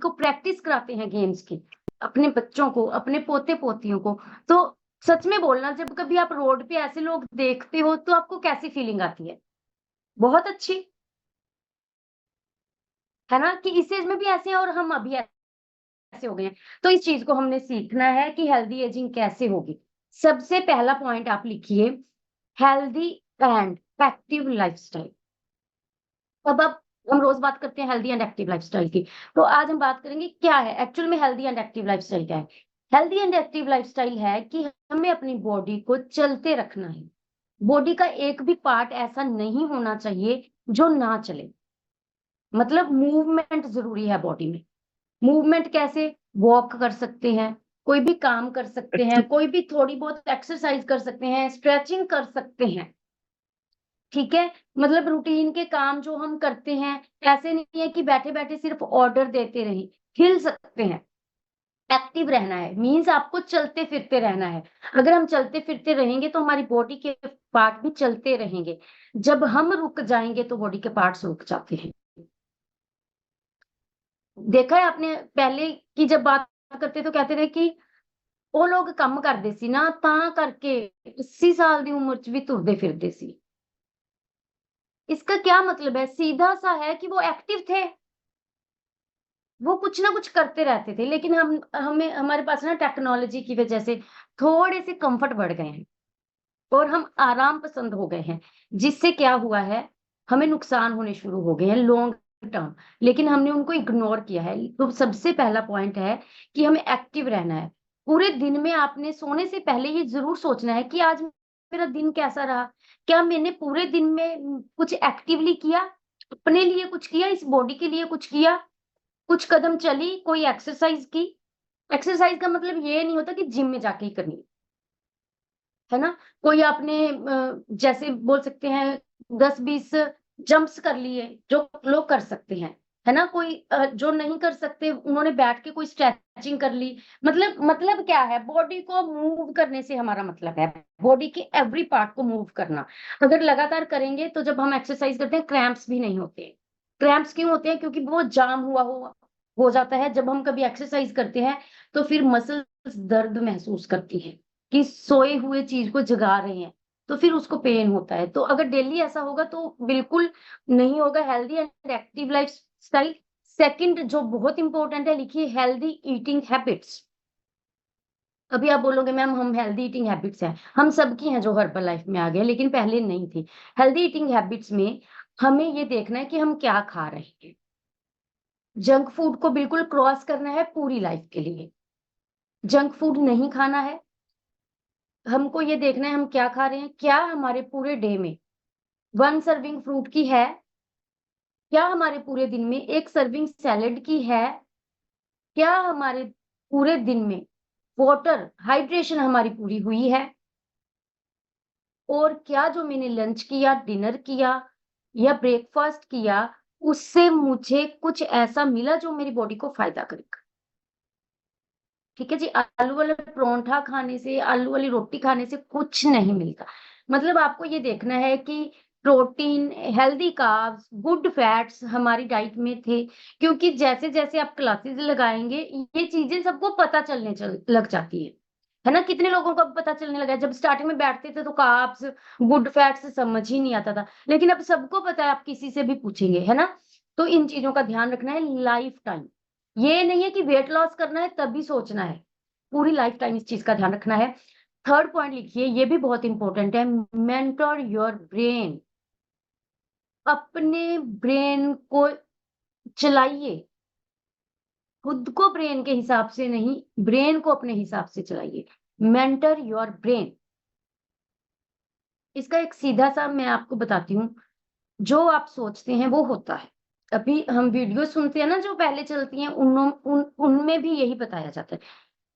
उनको प्रैक्टिस कराते हैं गेम्स की, अपने बच्चों को, अपने पोते-पोतियों को, तो सच में बोलना जब कभी आप रोड पे ऐसे लोग देखते हो तो आपको कैसी फीलिंग आती है? बहुत अच्छी, है ना? कि इस एज में भी ऐसे हैं और हम अभी ऐसे हो गए हैं। तो इस चीज़ को हमने सीखना है कि हेल्दी एजिंग कैसे होगी। सबसे पहला पॉइंट आप लिखिए, हेल्दी एंड एक्टिव लाइफ़स्टाइल। अब आप हम रोज़ बात करते हैं हेल्दी एंड एक्टिव लाइफ़स्टाइल की, तो आज हम बात करेंगे क्या है एक्चुअल में हेल्दी एंड एक्टिव लाइफ़स्टाइल क्या है? हेल्दी एंड एक्टिव लाइफ़स्टाइल है कि हमें अपनी बॉडी को चलते रखना है। बॉडी का एक भी पार्ट ऐसा नहीं होना चाहिए जो ना चले। मतलब मूवमेंट ज़रूरी है बॉडी में। मूवमेंट कैसे? वॉक कर सकते हैं, कोई भी काम कर सकते हैं, कोई भी थोड़ी बहुत एक्सरसाइज़ कर सकते हैं, स्ट्रेचिंग कर सकते हैं। ठीक है? मतलब रूटीन के काम जो हम करते हैं, ऐसे नहीं है कि बैठे-बैठे सिर्फ़ ऑर्डर देते रहें, हिल सकते हैं। एक्टिव रहना है, मीन्स आपको चलते-फिरते रहना है। अगर हम चलते-फिरते रहेंगे तो हमारी बॉडी के पार्ट भी चलते रहेंगे। जब हम रुक जाएँगे तो बॉडी के पार्ट्स रुक जाते हैं। देखा है आपने पहले की जब बात करते तो कहते थे कि ਉਹ ਲੋਕ ਕੰਮ ਕਰਦੇ ਸੀ ਨਾ ਤਾਂ ਕਰਕੇ 80 साल दी उम्र च भी तुरदे फिरदे सी। इसका क्या मतलब है? सीधा-सा है कि वो एक्टिव थे। वो कुछ ना कुछ करते रहते थे, लेकिन हमें हमारे पास ना टेक्नोलॉजी की वजह से थोड़े से कम्फर्ट बढ़ गए हैं और हम आराम पसंद हो गए हैं, जिससे क्या हुआ है, हमें नुकसान होने शुरू हो गए हैं लॉन्ग टर्म, लेकिन हमने उनको इग्नोर किया है। तो सबसे पहला पॉइंट है कि हमें एक्टिव रहना है। पूरे दिन में आपने सोने से पहले ये ज़रूर सोचना है कि आज मेरा दिन कैसा रहा? क्या मैंने पूरे दिन में कुछ एक्टिवली किया? अपने लिए कुछ किया? इस बॉडी के लिए कुछ किया? कुछ कदम चली, कोई एक्सरसाइज़ की? एक्सरसाइज़ का मतलब ये नहीं होता कि जिम में जाके ही करनी है ना? कोई आपने जैसे बोल सकते हैं 10-20 जंप्स कर लिए, जो लोग कर सकते हैं, है ना? कोई जो नहीं कर सकते उन्होंने बैठ के कोई स्ट्रेचिंग कर ली। मतलब क्या है? बॉडी को मूव करने से हमारा मतलब है, बॉडी के एवरी पार्ट को मूव करना। अगर लगातार करेंगे तो जब हम एक्सरसाइज़ करते हैं क्रैम्प्स भी नहीं होते। क्रैम्प्स क्यों होते हैं? क्योंकि वो जाम हुआ हो जाता है। जब हम कभी एक्सरसाइज़ करते हैं, तो फिर मसल्स दर्द महसूस करती हैं। कि सोए हुए चीज़ को जगा रहे हैं, तो फिर उसको पेन होता है। तो अगर डेली ऐसा होगा तो बिल्कुल नहीं होगा healthy and active lifestyle. Second जो बहुत इम्पोर्टेंट है लिखिए हेल्दी ईटिंग हैबिट्स। अभी आप बोलोगे मैम हम हेल्दी ईटिंग हैबिट्स हैं, हम सबकी हैं जो हर्बल लाइफ में आ गए लेकिन पहले नहीं थी। हेल्दी ईटिंग हैबिट्स में हमें ये देखना है कि हम क्या खा रहे हैं। जंक फूड को बिल्कुल क्रॉस करना है पूरी लाइफ के लिए। जंक फूड नहीं खाना है। हमको ये देखना है हम क्या खा रहे हैं, क्या हमारे पूरे डे में 1 सर्विंग फ्रूट की है? क्या हमारे पूरे दिन में 1 सर्विंग सैलेड की है? क्या हमारे पूरे दिन में वाटर हाइड्रेशन हमारी पूरी हुई है? और क्या जो मैंने लंच किया, डिनर किया या ब्रेकफ़ास्ट किया, उससे मुझे कुछ ऐसा मिला जो मेरी बॉडी को फ़ायदा करेगा? ठीक है जी, आलू वाला परोंठा खाने से, आलू वाली रोटी खाने से कुछ नहीं मिलता। मतलब आपको ये देखना है कि protein, healthy carbs, good fats हमारी डाइट में थे, क्योंकि जैसे-जैसे आप क्लासेस लगाएँगे, ये चीज़ें सबको पता चलने चल लग जाती है ना? कितने लोगों को अब पता चलने लगा है, जब स्टार्टिंग में बैठते थे तो कार्ब्स, गुड फैट्स समझ ही नहीं आता था, लेकिन अब सबको पता है, आप किसी से भी पूछेंगे, है ना? तो इन चीज़ों का ध्यान रखना है लाइफ टाइम। ये नहीं है कि वेट लॉस करना है तभी सोचना है, पूरी लाइफ टाइम इस चीज़ का ध्यान रखना है। थर्ड पॉइंट लिखिए, ये भी बहुत इम्पोर्टेंट है, मेंटर योर ब्रेन। अपने ब्रेन को चलाइए, खुद को ब्रेन के हिसाब से नहीं, ब्रेन को अपने हिसाब से चलाइए। Mentor your brain. इसका एक सीधा-सा मैं आपको बताती हूँ, जो आप सोचते हैं वो होता है। अभी हम वीडियो सुनते हैं ना जो पहले चलती हैं उनमें भी यही बताया जाता है।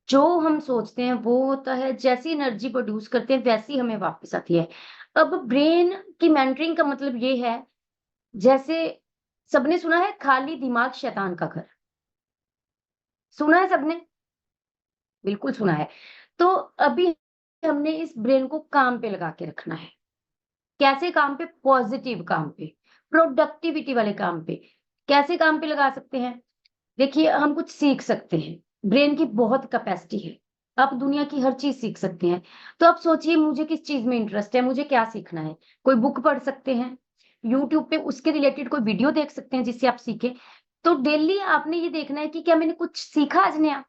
जो हम सोचते हैं वो होता है, जैसी एनर्जी प्रोड्यूस करते हैं वैसी हमें वापस आती है। अब ब्रेन की मेंटरिंग का मतलब ये है, जैसे सबने सुना है खाली दिमाग शैतान का घर, सुना है सबने? बिल्कुल सुना है। तो अभी हमने इस ब्रेन को काम पे लगा के रखना है। कैसे काम पे? पॉजिटिव काम पे, प्रोडक्टिविटी वाले काम पे। कैसे काम पे लगा सकते हैं? देखिए, हम कुछ सीख सकते हैं, ब्रेन की बहुत कैपेसिटी है, आप दुनिया की हर चीज़ सीख सकते हैं। तो आप सोचिए मुझे किस चीज़ में इंटरेस्ट है, मुझे क्या सीखना है? कोई बुक पढ़ सकते हैं, यूट्यूब पे उसके रिलेटेड कोई वीडियो देख सकते हैं जिससे आप सीखें। तो डेली आपने ये देखना है कि क्या मैंने कुछ सीखा आज नया?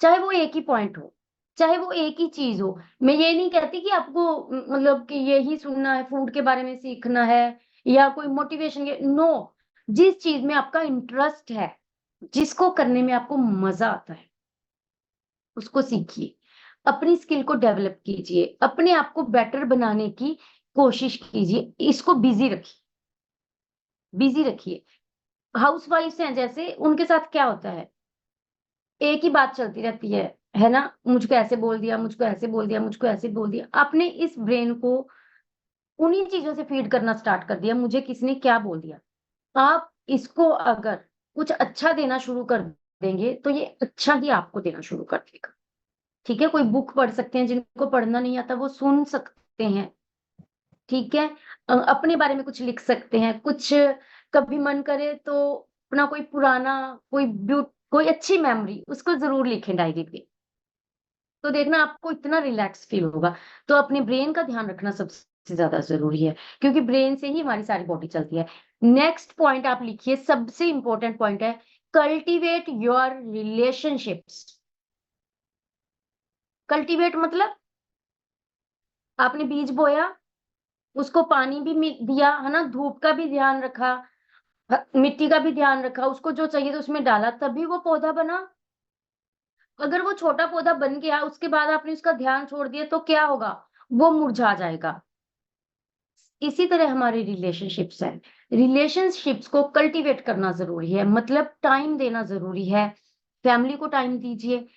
चाहे वो एक ही पॉइंट हो, चाहे वो एक ही चीज़ हो। मैं ये नहीं कहती कि आपको मतलब कि यही सुनना है, फूड के बारे में सीखना है या कोई मोटिवेशन के नो, जिस चीज़ में आपका इंटरेस्ट है, जिसको करने में आपको मज़ा आता है, उसको सीखिए। अपनी स्किल को डेवलप कीजिए, अपने आप को बेटर बनाने की कोशिश कीजिए, इसको बिज़ी रखिए। हाउसवाइफ्स हैं जैसे, उनके साथ क्या होता है, एक ही बात चलती रहती है ना? मुझको ऐसे बोल दिया, मुझको ऐसे बोल दिया, मुझको ऐसे बोल दिया। आपने इस ब्रेन को उन्हीं चीज़ों से फीड करना स्टार्ट कर दिया, मुझे किसने क्या बोल दिया। आप इसको अगर कुछ अच्छा देना शुरू कर देंगे, तो ये अच्छा ही आपको देना शुरू कर देगा। ठीक है? कोई बुक पढ़ सकते हैं, जिनको पढ़ना नहीं आता वो सुन सकते हैं, ठीक है? अपने बारे में कुछ लिख सकते हैं, कुछ कभी मन करे तो अपना कोई पुराना कोई अच्छी मेमोरी उसको ज़रूर लिखें डायरी पे। तो देखना आपको इतना रिलैक्स फ़ील होगा। तो अपने ब्रेन का ध्यान रखना सबसे ज़्यादा ज़रूरी है, क्योंकि ब्रेन से ही हमारी सारी बॉडी चलती है। नेक्स्ट पॉइंट आप लिखिए, सबसे इम्पोर्टेंट पॉइंट है, कल्टीवेट योर रिलेशनशिप्स। कल्टीवेट मतलब आपने बीज बोया, उसको पानी भी दिया, है ना? धूप का भी ध्यान रखा, मिट्टी का भी ध्यान रखा, उसको जो चाहिए था उसमें डाला, तभी वो पौधा बना। अगर वो छोटा पौधा बन गया, उसके बाद आपने उसका ध्यान छोड़ दिया, तो क्या होगा? वो मुरझा जाएगा। इसी तरह हमारे रिलेशनशिप्स हैं। रिलेशनशिप्स को कल्टीवेट करना ज़रूरी है, मतलब टाइम देना ज़रूरी है। फैमिली को टाइम दीजिए।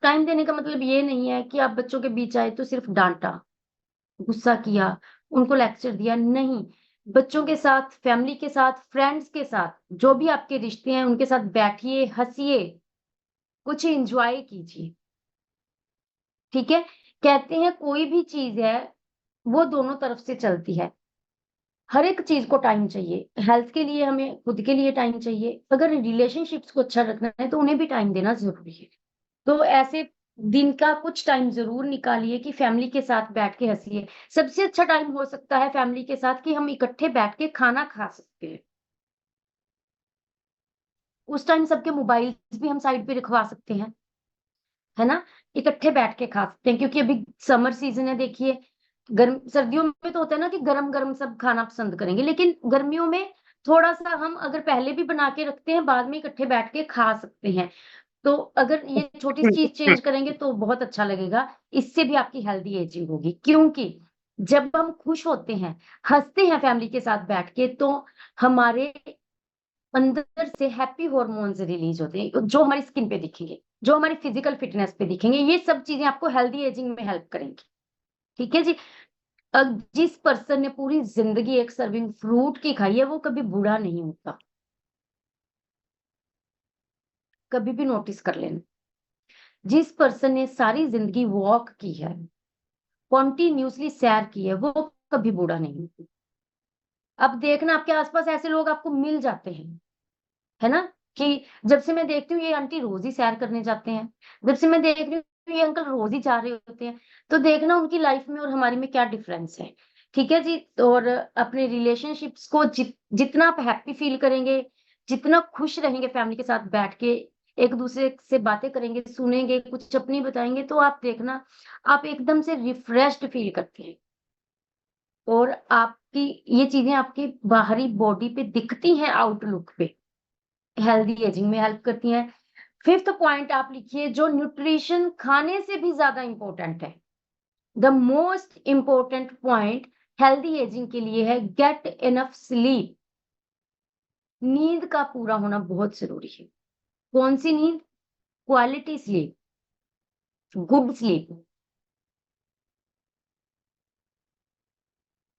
टाइम देने का मतलब ये नहीं है कि आप बच्चों के बीच आए तो सिर्फ डाँटा, गुस्सा किया, उनको लेक्चर दिया, नहीं। बच्चों के साथ, फैमिली के साथ, फ्रेंड्स के साथ, जो भी आपके रिश्ते हैं, उनके साथ बैठिए, हँसिए, कुछ एन्जॉय कीजिए, ठीक है? कहते हैं कोई भी चीज़ है, वो दोनों तरफ से चलती है। हर एक चीज़ को टाइम चाहिए। हेल्थ के लिए हमें खुद के लिए टाइम चाहिए। अगर रिलेशनशिप्स को अच्छा रखना है, तो उन्हें भी टाइम देना ज़रूरी है। तो ऐसे दिन का कुछ टाइम ज़रूर निकालिए कि फैमिली के साथ बैठ के हँसिए। सबसे अच्छा टाइम हो सकता है फैमिली के साथ कि हम इकट्ठे बैठ के खाना खा सकते हैं। उस टाइम सबके मोबाइल्स भी हम साइड पे रखवा सकते हैं, है ना? इकट्ठे बैठ के खा सकते हैं, क्योंकि अभी समर सीज़न है, देखिए, गर्म सर्दियों में तो होता है ना कि गरम-गरम सब खाना पसंद करेंगे, लेकिन गर्मियों में थोड़ा-सा हम अगर पहले भी बना के रखते हैं, बाद में इकट्ठे बैठ के खा सकते हैं। तो अगर ये छोटी सी चीज़ चेंज करेंगे तो बहुत अच्छा लगेगा। इससे भी आपकी हेल्दी एजिंग होगी, क्योंकि जब हम खुश होते हैं, हँसते हैं फैमिली के साथ बैठ के, तो हमारे अंदर से हैप्पी हॉर्मोन्स रिलीज़ होते हैं, जो हमारी स्किन पे दिखेंगे, जो हमारी फिज़िकल फिटनेस पे दिखेंगे। ये सब चीज़ें आपको हेल्दी एजिंग में हेल्प करेंगी। ठीक है जी? जिस पर्सन ने पूरी ज़िंदगी एक सर्विंग फ्रूट की खाई है, वो कभी बूढ़ा नहीं होता। कभी भी नोटिस कर लेना। जिस पर्सन ने सारी ज़िंदगी वॉक की है, कॉन्टिन्यूअसली सैर की है, वो कभी बूढ़ा नहीं होता। अब देखना आपके आस-पास ऐसे लोग आपको मिल जाते हैं, है ना? कि जब से मैं देखती हूँ ये आंटी रोज़ ही सैर करने जाते हैं, जब से मैं देख रही हूँ ये अंकल रोज़ ही जा रहे होते हैं, तो देखना उनकी लाइफ में और हमारी में क्या डिफरेंस है। ठीक है जी? और अपने रिलेशनशिप्स को जितना आप हैप्पी फील करेंगे, जितना खुश रहेंगे फैमिली के साथ बैठ के, एक-दूसरे से बातें करेंगे, सुनेंगे, कुछ अपनी बताएँगे, तो आप देखना, आप एकदम से रिफ्रेश्ड फील करते हैं और आपकी ये चीज़ें आपकी बाहरी बॉडी पे दिखती हैं, आउटलुक पे। हेल्दी एजिंग में हेल्प करती हैं। 5th पॉइंट आप लिखिए, जो न्यूट्रिशन खाने से भी ज़्यादा इम्पोर्टेंट है। The most important point healthy ageing के लिए है, गेट इनफ स्लीप। नींद का पूरा होना बहुत ज़रूरी है। कौन-सी नींद? Quality sleep, good sleep.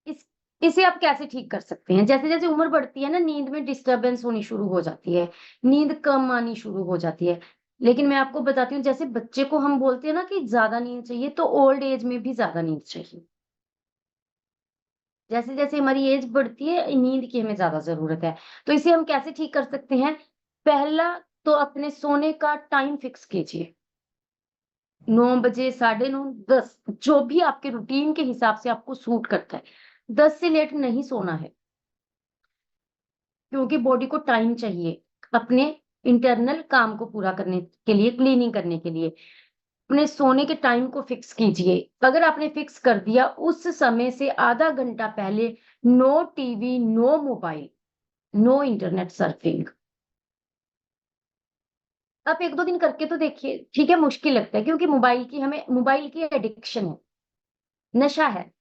इस इसे आप कैसे ठीक कर सकते हैं? जैसे-जैसे उम्र बढ़ती है ना, नींद में डिस्टर्बेंस होनी शुरू हो जाती है, नींद कम आनी शुरू हो जाती है। लेकिन मैं आपको बताती हूँ, जैसे बच्चे को हम बोलते हैं ना कि ज़्यादा नींद चाहिए, तो ओल्ड एज में भी ज़्यादा नींद चाहिए। जैसे-जैसे हमारी एज बढ़ती है, नींद की हमें ज़्यादा ज़रूरत है। तो इसे हम कैसे ठीक कर सकते हैं? पहला तो अपने सोने का टाइम फिक्स कीजिए। 9 बजे, साढ़े 9, 10, जो भी आपके रूटीन के हिसाब से आपको सूट करता है। 10 से लेट नहीं सोना है, क्योंकि बॉडी को टाइम चाहिए अपने इंटरनल काम को पूरा करने के लिए, क्लीनिंग करने के लिए। अपने सोने के टाइम को फिक्स कीजिए। अगर आपने फिक्स कर दिया, उस समय से आधा घंटा पहले no TV, no mobile, no internet surfing. आप 1-2 दिन करके तो देखिए, ठीक है, मुश्किल लगता है क्योंकि मोबाइल की एडिक्शन है, नशा है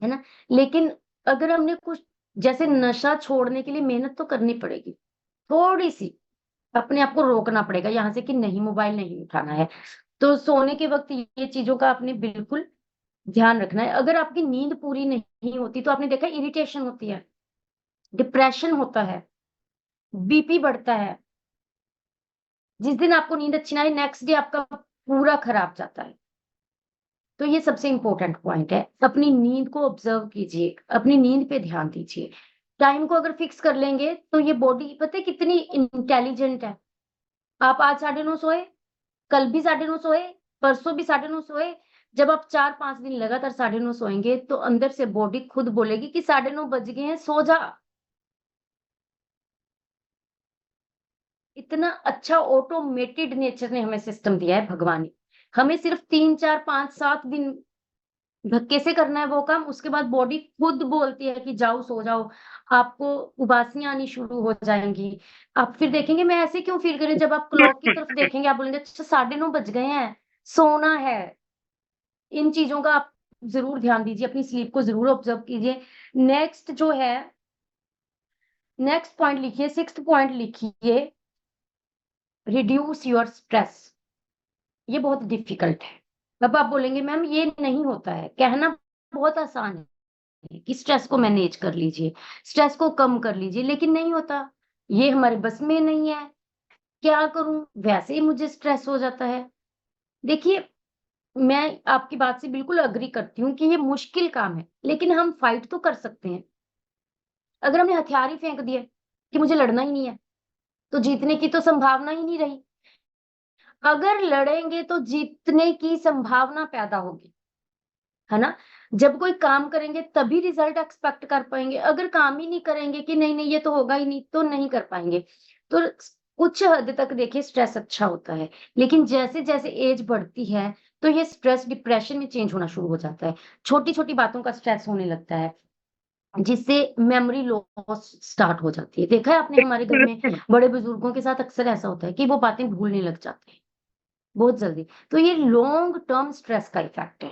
ना? लेकिन अगर हमने कुछ, जैसे नशा छोड़ने के लिए मेहनत तो करनी पड़ेगी, थोड़ी-सी अपने आप को रोकना पड़ेगा यहाँ से कि नहीं, मोबाइल नहीं उठाना है। तो सोने के वक़्त ये चीज़ों का आपने बिल्कुल ध्यान रखना है। अगर आपकी नींद पूरी नहीं होती तो आपने देखा इरिटेशन होती है, डिप्रेशन होता है, बीपी बढ़ता है। जिस दिन आपको नींद अच्छी ना आए, नेक्स्ट डे आपका पूरा खराब जाता है। तो ये सबसे इम्पोर्टेंट पॉइंट है। अपनी नींद को ऑब्जर्व कीजिए, अपनी नींद पे ध्यान दीजिए। टाइम को अगर फिक्स कर लेंगे तो ये बॉडी पता है कितनी इंटेलिजेंट है। आप आज 9:30 सोए, कल भी 9:30 सोए, परसों भी 9:30 सोए। जब आप 4-5 दिन लगातार 9:30 सोएंगे तो अंदर से बॉडी खुद बोलेगी कि 9:30 बज गए हैं, सो जा। इतना अच्छा ऑटोमेटेड नेचर ने हमें सिस्टम दिया है भगवान ने। हमें सिर्फ 3, 4, 5, 7 दिन धक्के से करना है वो काम, उसके बाद बॉडी खुद बोलती है कि जाओ, सो जाओ। आपको उबासियाँ आनी शुरू हो जाएँगी। आप फिर देखेंगे मैं ऐसे क्यों फ़ील कर रही हूँ, जब आप क्लॉक की तरफ देखेंगे आप बोलेंगे अच्छा 9:30 बज गए हैं, सोना है। इन चीज़ों का आप ज़रूर ध्यान दीजिए, अपनी स्लीप को ज़रूर ऑब्ज़र्व कीजिए। नेक्स्ट जो है, नेक्स्ट पॉइंट लिखिए, 6th पॉइंट लिखिए, रिड्यूस योर स्ट्रेस। ये बहुत डिफ़िकल्ट है। अब आप बोलेंगे मैम ये नहीं होता है, कहना बहुत आसान है कि स्ट्रेस को मैनेज कर लीजिए, स्ट्रेस को कम कर लीजिए, लेकिन नहीं होता। ये हमारे बस में नहीं है। क्या करूँ? वैसे ही मुझे स्ट्रेस हो जाता है। देखिए, मैं आपकी बात से बिल्कुल एग्री करती हूँ कि ये मुश्किल काम है, लेकिन हम फाइट तो कर सकते हैं। अगर हमने हथियार ही फेंक दिए कि मुझे लड़ना ही नहीं है, तो जीतने की तो संभावना ही नहीं रही। अगर लड़ेंगे तो जीतने की संभावना पैदा होगी, है ना? जब कोई काम करेंगे तभी रिजल्ट एक्सपेक्ट कर पाएँगे। अगर काम ही नहीं करेंगे कि नहीं, नहीं ये तो होगा ही नहीं, तो नहीं कर पाएँगे। तो कुछ हद तक देखिए स्ट्रेस अच्छा होता है, लेकिन जैसे-जैसे एज बढ़ती है, तो ये स्ट्रेस डिप्रेशन में चेंज होना शुरू हो जाता है। छोटी-छोटी बातों का स्ट्रेस होने लगता है, जिससे मेमोरी लॉस स्टार्ट हो जाती है। देखा है आपने हमारे घर में बड़े बुजुर्गों के साथ अक्सर ऐसा होता है कि वो बातें भूलने लग जाते हैं, बहुत जल्दी। तो ये लॉन्ग टर्म स्ट्रेस का इफ़ेक्ट है।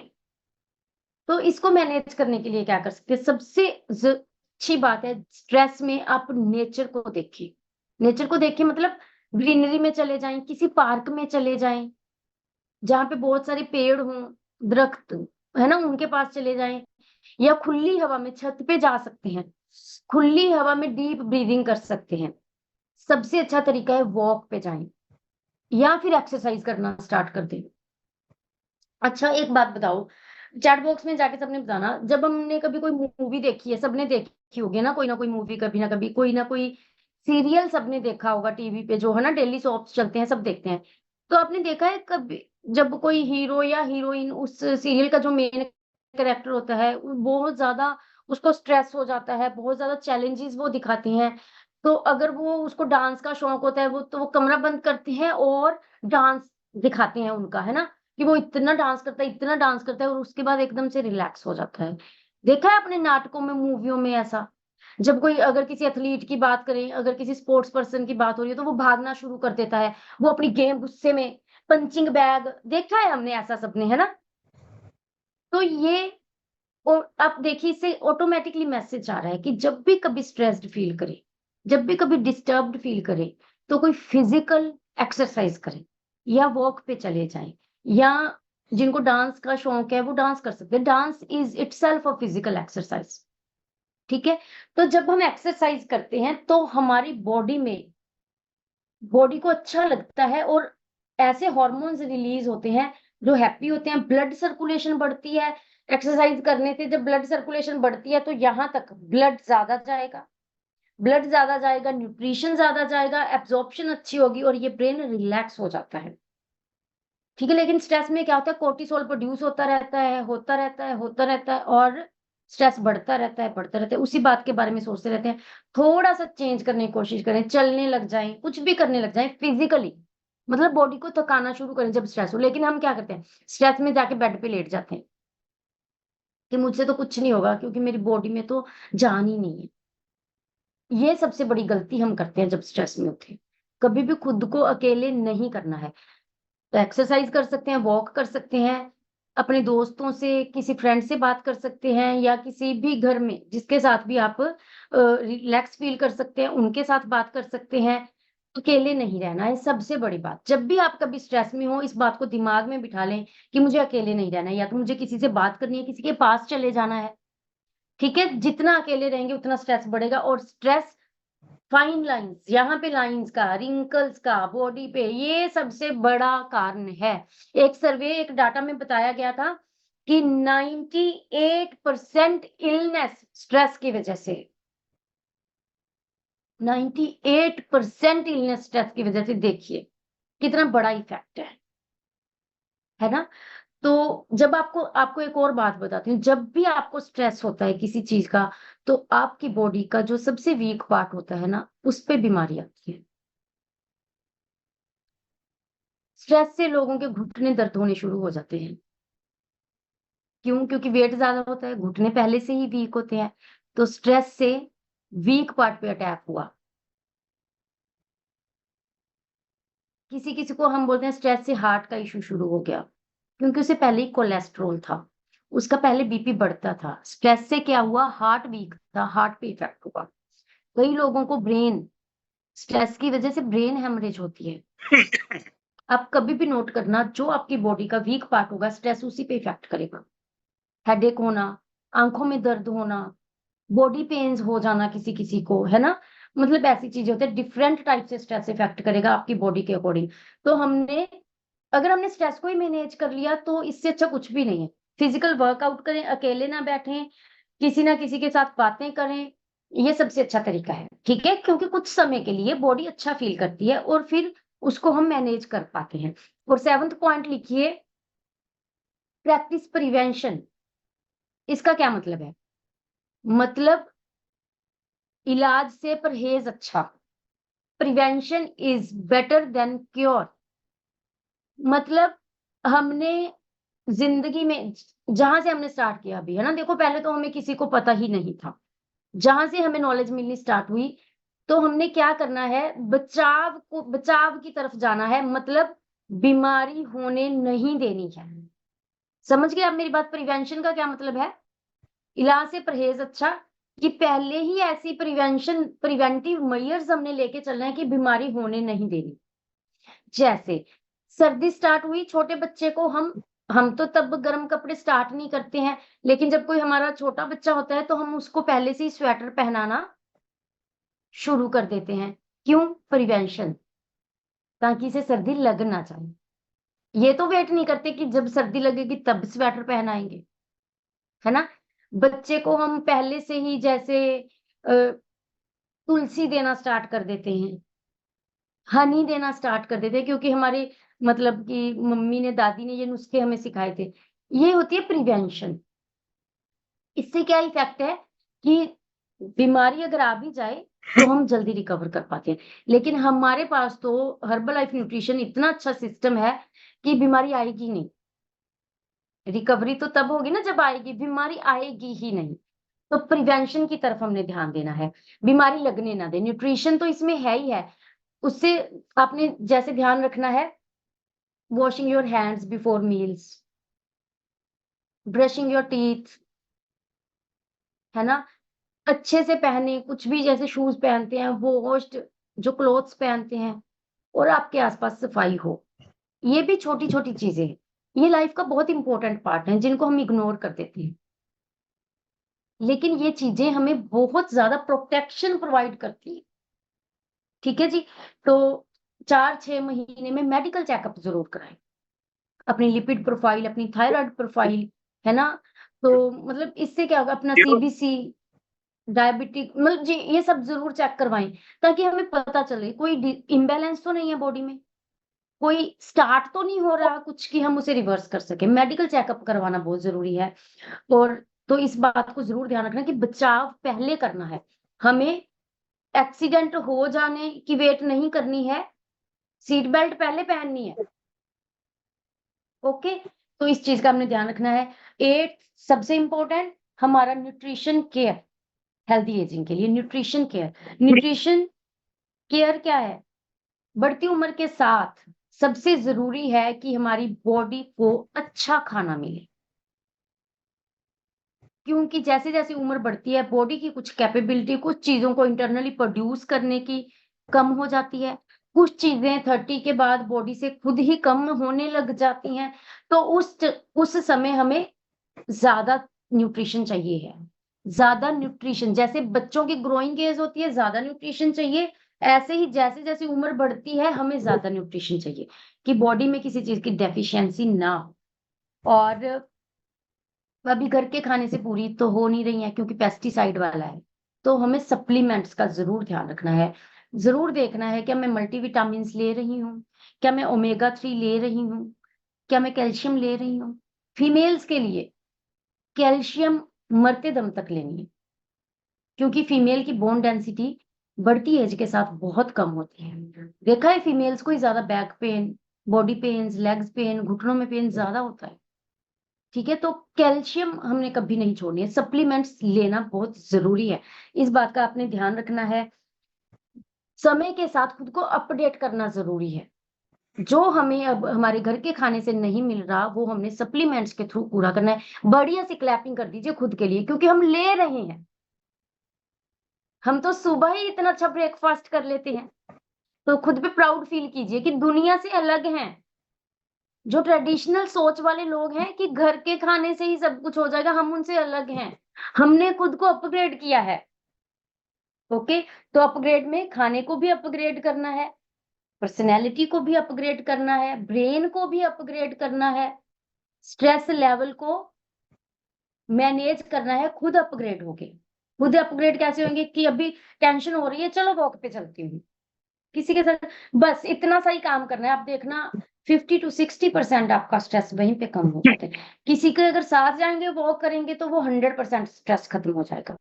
तो इसको मैनेज करने के लिए क्या कर सकते हैं? सबसे अच्छी बात है, स्ट्रेस में आप नेचर को देखिए। नेचर को देखिए मतलब ग्रीनरी में चले जाएँ, किसी पार्क में चले जाएँ, जहाँ पे बहुत सारे पेड़ हों, दरख्त, है ना? उनके पास चले जाएँ या खुली हवा में छत पे जा सकते हैं। खुली हवा में डीप ब्रीथिंग कर सकते हैं। सबसे अच्छा तरीका है वॉक पे जाएँ या फिर एक्सरसाइज करना स्टार्ट कर दें। अच्छा एक बात बताओ, चैट बॉक्स में जाके सबने बताना, जब हमने कभी कोई मूवी देखी है, सबने देखी होगी ना कोई मूवी, कभी ना कभी, कोई ना कोई सीरियल सबने देखा होगा टीवी पे, जो है ना डेली सोप्स चलते हैं, सब देखते हैं। तो आपने देखा है कभी जब कोई हीरो या हीरोइन उस सीरियल का जो मेन कैरेक्टर होता है, वो बहुत ज़्यादा उसको स्ट्रेस हो जाता है, बहुत ज़्यादा चैलेंजेस वो दिखाती हैं। तो अगर वो उसको डांस का शौक होता है, वो कमरा बंद करते हैं और डांस दिखाते हैं उनका, है ना? कि वो इतना डांस करता है और उसके बाद एकदम से रिलैक्स हो जाता है। देखा है आपने नाटकों में, मूवियों में ऐसा? जब कोई अगर किसी एथलीट की बात करें, अगर किसी स्पोर्ट्स पर्सन की बात हो रही है, तो वो भागना शुरू कर देता है। वो अपनी गेम गुस्से में पंचिंग बैग, देखा है हमने ऐसा सबने, है ना? तो ये और आप देखिए इससे ऑटोमैटिकली मैसेज आ रहा है कि जब भी कभी स्ट्रेस्ड फील करें, जब भी कभी डिस्टर्ब्ड फील करें, तो कोई फिजिकल एक्सरसाइज करें या वॉक पे चले जाएं या जिनको डांस का शौक है वो डांस कर सकते हैं। Dance is itself a physical exercise, ठीक है? तो जब हम एक्सरसाइज करते हैं तो हमारी बॉडी को अच्छा लगता है और ऐसे हार्मोन्स रिलीज होते हैं जो हैप्पी होते हैं, ब्लड सर्कुलेशन बढ़ती है। एक्सरसाइज करने से जब ब्लड सर्कुलेशन बढ़ती है तो यहाँ तक ब्लड ज्यादा जाएगा, ब्लड ज्यादा जाएगा, न्यूट्रिशन ज्यादा जाएगा, एब्जॉर्प्शन अच्छी होगी और ये ब्रेन रिलैक्स हो जाता है। ठीक है, लेकिन स्ट्रेस में क्या होता है, कोर्टिसोल प्रोड्यूस होता रहता है, होता रहता है, होता रहता है, और स्ट्रेस बढ़ता रहता है, बढ़ता रहता है, उसी बात के बारे में सोचते रहते हैं। थोड़ा सा चेंज करने की कोशिश करें, चलने लग जाएं, कुछ भी करने लग जाएं फिजिकली, मतलब बॉडी को थकाना शुरू करें जब स्ट्रेस हो। लेकिन हम क्या करते हैं, स्ट्रेस में जाके बेड पे लेट जाते हैं कि मुझसे तो कुछ नहीं होगा क्योंकि मेरी बॉडी में तो जान ही नहीं है। ये सबसे बड़ी गलती हम करते हैं जब स्ट्रेस में होते हैं। कभी भी खुद को अकेले नहीं करना है। तो एक्सरसाइज कर सकते हैं, वॉक कर सकते हैं, अपने दोस्तों से, किसी फ्रेंड से बात कर सकते हैं, या किसी भी घर में जिसके साथ भी आप रिलैक्स फील कर सकते हैं, उनके साथ बात कर सकते हैं। अकेले नहीं रहना है सबसे बड़ी बात। जब भी आप कभी स्ट्रेस में हो, इस बात को दिमाग में बिठा लें कि मुझे अकेले नहीं रहना है, या तो मुझे किसी से बात करनी है, किसी के पास चले जाना है। ठीक है, जितना अकेले रहेंगे उतना स्ट्रेस बढ़ेगा। और स्ट्रेस, फाइन लाइंस, यहाँ पे लाइंस का, रिंकल्स का बॉडी पे, ये सबसे बड़ा कारण है। एक सर्वे, एक डाटा में बताया गया था कि 98% इलनेस स्ट्रेस की वजह से, 98% इलनेस स्ट्रेस की वजह से। देखिए कितना बड़ा इफेक्ट है ना। तो जब आपको आपको एक और बात बताती हूँ, जब भी आपको स्ट्रेस होता है किसी चीज का, तो आपकी बॉडी का जो सबसे वीक पार्ट होता है ना, उस पे बीमारी आती है। स्ट्रेस से लोगों के घुटने दर्द होने शुरू हो जाते हैं। क्यों? क्योंकि वेट ज्यादा होता है, घुटने पहले से ही वीक होते हैं, तो स्ट्रेस से वीक पार्ट पे अटैक हुआ। किसी किसी को हम बोलते हैं स्ट्रेस से हार्ट का इशू शुरू हो गया, क्योंकि उसे पहले ही कोलेस्ट्रॉल था, उसका पहले बीपी बढ़ता था। स्ट्रेस से क्या हुआ, हार्ट वीक था, हार्ट पे इफेक्ट हुआ। कई लोगों को ब्रेन, स्ट्रेस की वजह से ब्रेन हेमरेज होती है। आप कभी भी नोट करना, जो आपकी बॉडी का वीक पार्ट होगा, स्ट्रेस उसी पे इफेक्ट करेगा। हेडेक होना, आंखों में दर्द होना, बॉडी पेन्स हो जाना किसी किसी को, है ना। मतलब ऐसी चीजें होती है, डिफरेंट टाइप से स्ट्रेस इफेक्ट करेगा आपकी बॉडी के अकॉर्डिंग। तो अगर हमने स्ट्रेस को ही मैनेज कर लिया तो इससे अच्छा कुछ भी नहीं है। फिजिकल वर्कआउट करें, अकेले ना बैठें, किसी ना किसी के साथ बातें करें, ये सबसे अच्छा तरीका है। ठीक है, क्योंकि कुछ समय के लिए बॉडी अच्छा फील करती है और फिर उसको हम मैनेज कर पाते हैं। और 7वां पॉइंट लिखिए, प्रैक्टिस प्रिवेंशन। इसका क्या मतलब है? मतलब इलाज से परहेज अच्छा, prevention is better than cure. मतलब हमने जिंदगी में, जहां से हमने स्टार्ट किया अभी, है ना, देखो पहले तो हमें किसी को पता ही नहीं था। जहां से हमें नॉलेज मिलनी स्टार्ट हुई, तो हमने क्या करना है, बचाव की तरफ जाना है। मतलब बीमारी होने नहीं देनी है। समझ गए आप मेरी बात? प्रिवेंशन का क्या मतलब है? इलाज से परहेज अच्छा, कि पहले ही ऐसी प्रिवेंटिव मेजर्स हमने लेके चलना है कि बीमारी होने नहीं देनी। जैसे सर्दी स्टार्ट हुई, छोटे बच्चे को हम तो तब गर्म कपड़े स्टार्ट नहीं करते हैं, लेकिन जब कोई हमारा छोटा बच्चा होता है तो हम उसको पहले से ही स्वेटर पहनाना शुरू कर देते हैं। क्यों? प्रिवेंशन, ताकि इसे सर्दी लग ना जाए। ये तो वेट नहीं करते कि जब सर्दी लगेगी तब स्वेटर पहनाएंगे, है ना। बच्चे को हम पहले से ही जैसे तुलसी देना स्टार्ट कर देते हैं, हनी देना स्टार्ट कर देते हैं, क्योंकि हमारे, मतलब कि मम्मी ने, दादी ने ये नुस्खे हमें सिखाए थे। ये होती है प्रिवेंशन। इससे क्या इफेक्ट है कि बीमारी अगर आ भी जाए तो हम जल्दी रिकवर कर पाते हैं। लेकिन हमारे पास तो हर्बल लाइफ न्यूट्रिशन इतना अच्छा सिस्टम है कि बीमारी आएगी नहीं। रिकवरी तो तब होगी ना जब आएगी, बीमारी आएगी ही नहीं। तो प्रिवेंशन की तरफ हमने ध्यान देना है, बीमारी लगने ना दे। न्यूट्रिशन तो इसमें है ही है, उससे आपने जैसे ध्यान रखना है, washing your hands before meals, brushing your teeth, है ना, अच्छे से पहने, कुछ भी जैसे शूज पहनते हैं वो वॉश्ड, जो क्लोथ्स पहनते हैं, और आपके आसपास सफाई हो। ये भी छोटी छोटी चीजें हैं, ये लाइफ का बहुत इंपॉर्टेंट पार्ट है जिनको हम इग्नोर कर देते हैं। लेकिन ये चीजें हमें बहुत ज्यादा प्रोटेक्शन प्रोवाइड करती है। ठीक है जी। तो 4-6 महीने में मेडिकल चेकअप जरूर कराएं, अपनी लिपिड प्रोफाइल, अपनी थायराइड प्रोफाइल, है ना। तो मतलब इससे क्या होगा, अपना ये तो सीबीसी, डायबिटिक मतलब जी ये सब ज़रूर चेक करवाएँ, ताकि हमें पता चले कोई इम्बैलेंस तो नहीं है बॉडी में, कोई स्टार्ट तो नहीं हो रहा कुछ कि हम उसे रिवर्स कर सकें। मेडिकल चेकअप करवाना बहुत ज़रूरी है। और तो इस बात को ज़रूर ध्यान रखना कि बचाव पहले करना है। हमें एक्सीडेंट हो जाने की वेट नहीं करनी है, सीट बेल्ट पहले पहननी है। ओके? तो इस चीज़ का हमने ध्यान रखना है। 8 सबसे इम्पोर्टेंट हमारा न्यूट्रिशन केयर, हेल्दी एजिंग के लिए न्यूट्रिशन केयर। न्यूट्रिशन केयर क्या है? बढ़ती उम्र के साथ सबसे ज़रूरी है कि हमारी बॉडी को अच्छा खाना मिले। क्योंकि जैसे-जैसे उम्र बढ़ती है, बॉडी की कुछ कैपेबिलिटी, कुछ चीज़ों को इंटरनली प्रोड्यूस करने की कम हो जाती है। कुछ चीज़ें 30 के बाद बॉडी से खुद ही कम होने लग जाती हैं। तो उस समय हमें ज़्यादा न्यूट्रिशन चाहिए है। ज़्यादा न्यूट्रिशन जैसे बच्चों की ग्रोइंग एज होती है, ज़्यादा न्यूट्रिशन चाहिए। ऐसे ही जैसे-जैसे उम्र बढ़ती है, हमें ज़्यादा न्यूट्रिशन चाहिए कि बॉडी में किसी चीज़ की डेफिशिएंसी ना हो। और अभी घर के खाने से पूरी तो हो नहीं रही हैं क्योंकि पेस्टिसाइड वाला है। तो हमें सप्लीमेंट्स का ज़रूर ध्यान रखना है। ज़रूर देखना है क्या मैं मल्टीविटामिन्स ले रही हूँ? क्या मैं ओमेगा 3 ले रही हूँ? क्या मैं कैल्शियम ले रही हूँ? फीमेल्स के लिए कैल्शियम मरते दम तक लेनी है, क्योंकि फीमेल की बोन डेंसिटी बढ़ती एज के साथ बहुत कम होती है। देखा है फीमेल्स को ही ज़्यादा back pain, body pains, legs pain, घुटनों में पेन ज़्यादा होता है। ठीक है? तो कैल्शियम हमने कभी नहीं छोड़नी है, सप्लीमेंट्स लेना बहुत ज़रूरी है। इस बात का आपने ध्यान रखना है। समय के साथ खुद को अपडेट करना ज़रूरी है। जो हमें अब हमारे घर के खाने से नहीं मिल रहा, वो हमने सप्लीमेंट्स के थ्रू पूरा करना है। बढ़िया सी क्लैपिंग कर दीजिए खुद के लिए क्योंकि हम ले रहे हैं। हम तो सुबह ही इतना अच्छा ब्रेकफ़ास्ट कर लेते हैं, तो खुद पे प्राउड फ़ील कीजिए कि दुनिया से अलग हैं। जो ट्रेडिशनल सोच वाले लोग हैं कि घर के खाने से ही सब कुछ हो जाएगा, हम उनसे अलग हैं। हमने खुद को अपग्रेड किया है। ओके? तो अपग्रेड में खाने को भी अपग्रेड करना है, पर्सनैलिटी को भी अपग्रेड करना है, ब्रेन को भी अपग्रेड करना है, स्ट्रेस लेवल को मैनेज करना है खुद अपग्रेड होके। खुद अपग्रेड कैसे होंगे कि अभी टेंशन हो रही है, चलो वॉक पे चलती हूँ। किसी के साथ बस इतना सा ही काम करना है। आप देखना 50 टू 60% आपका स्ट्रेस वहीं पे कम हो जाता है। किसी के अगर साथ जाएँगे, वॉक करेंगे तो वो 100% स्ट्रेस खत्म हो जाएगा।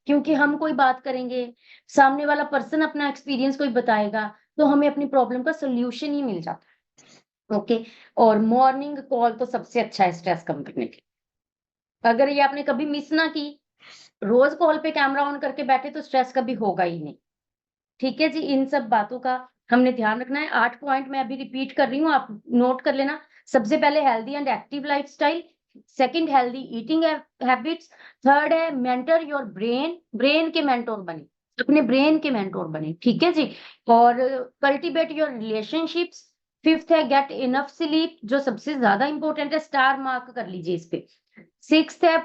क्योंकि हम कोई बात करेंगे, सामने वाला पर्सन अपना एक्सपीरियंस कोई बताएगा, तो हमें अपनी प्रॉब्लम का सॉल्यूशन ही मिल जाता है। ओके? और मॉर्निंग कॉल तो सबसे अच्छा है स्ट्रेस कम करने के लिए। अगर ये आपने कभी मिस ना की, रोज़ कॉल पे कैमरा ऑन करके बैठे तो स्ट्रेस कभी होगा ही नहीं। ठीक है जी, इन सब बातों का हमने ध्यान रखना है। 8 पॉइंट मैं अभी रिपीट कर रही हूँ, आप नोट कर लेना। सबसे पहले healthy and active lifestyle, second healthy eating habits, third है मेंटर योर ब्रेन, ब्रेन के मेंटर बने, अपने ब्रेन के मेंटर बने, ठीक है जी? और कल्टीवेट योर रिलेशनशिप्स, फिफ्थ है गेट इनफ स्लीप, जो सबसे ज़्यादा इम्पोर्टेंट है, स्टार मार्क कर लीजिए इस पे। सिक्स्थ है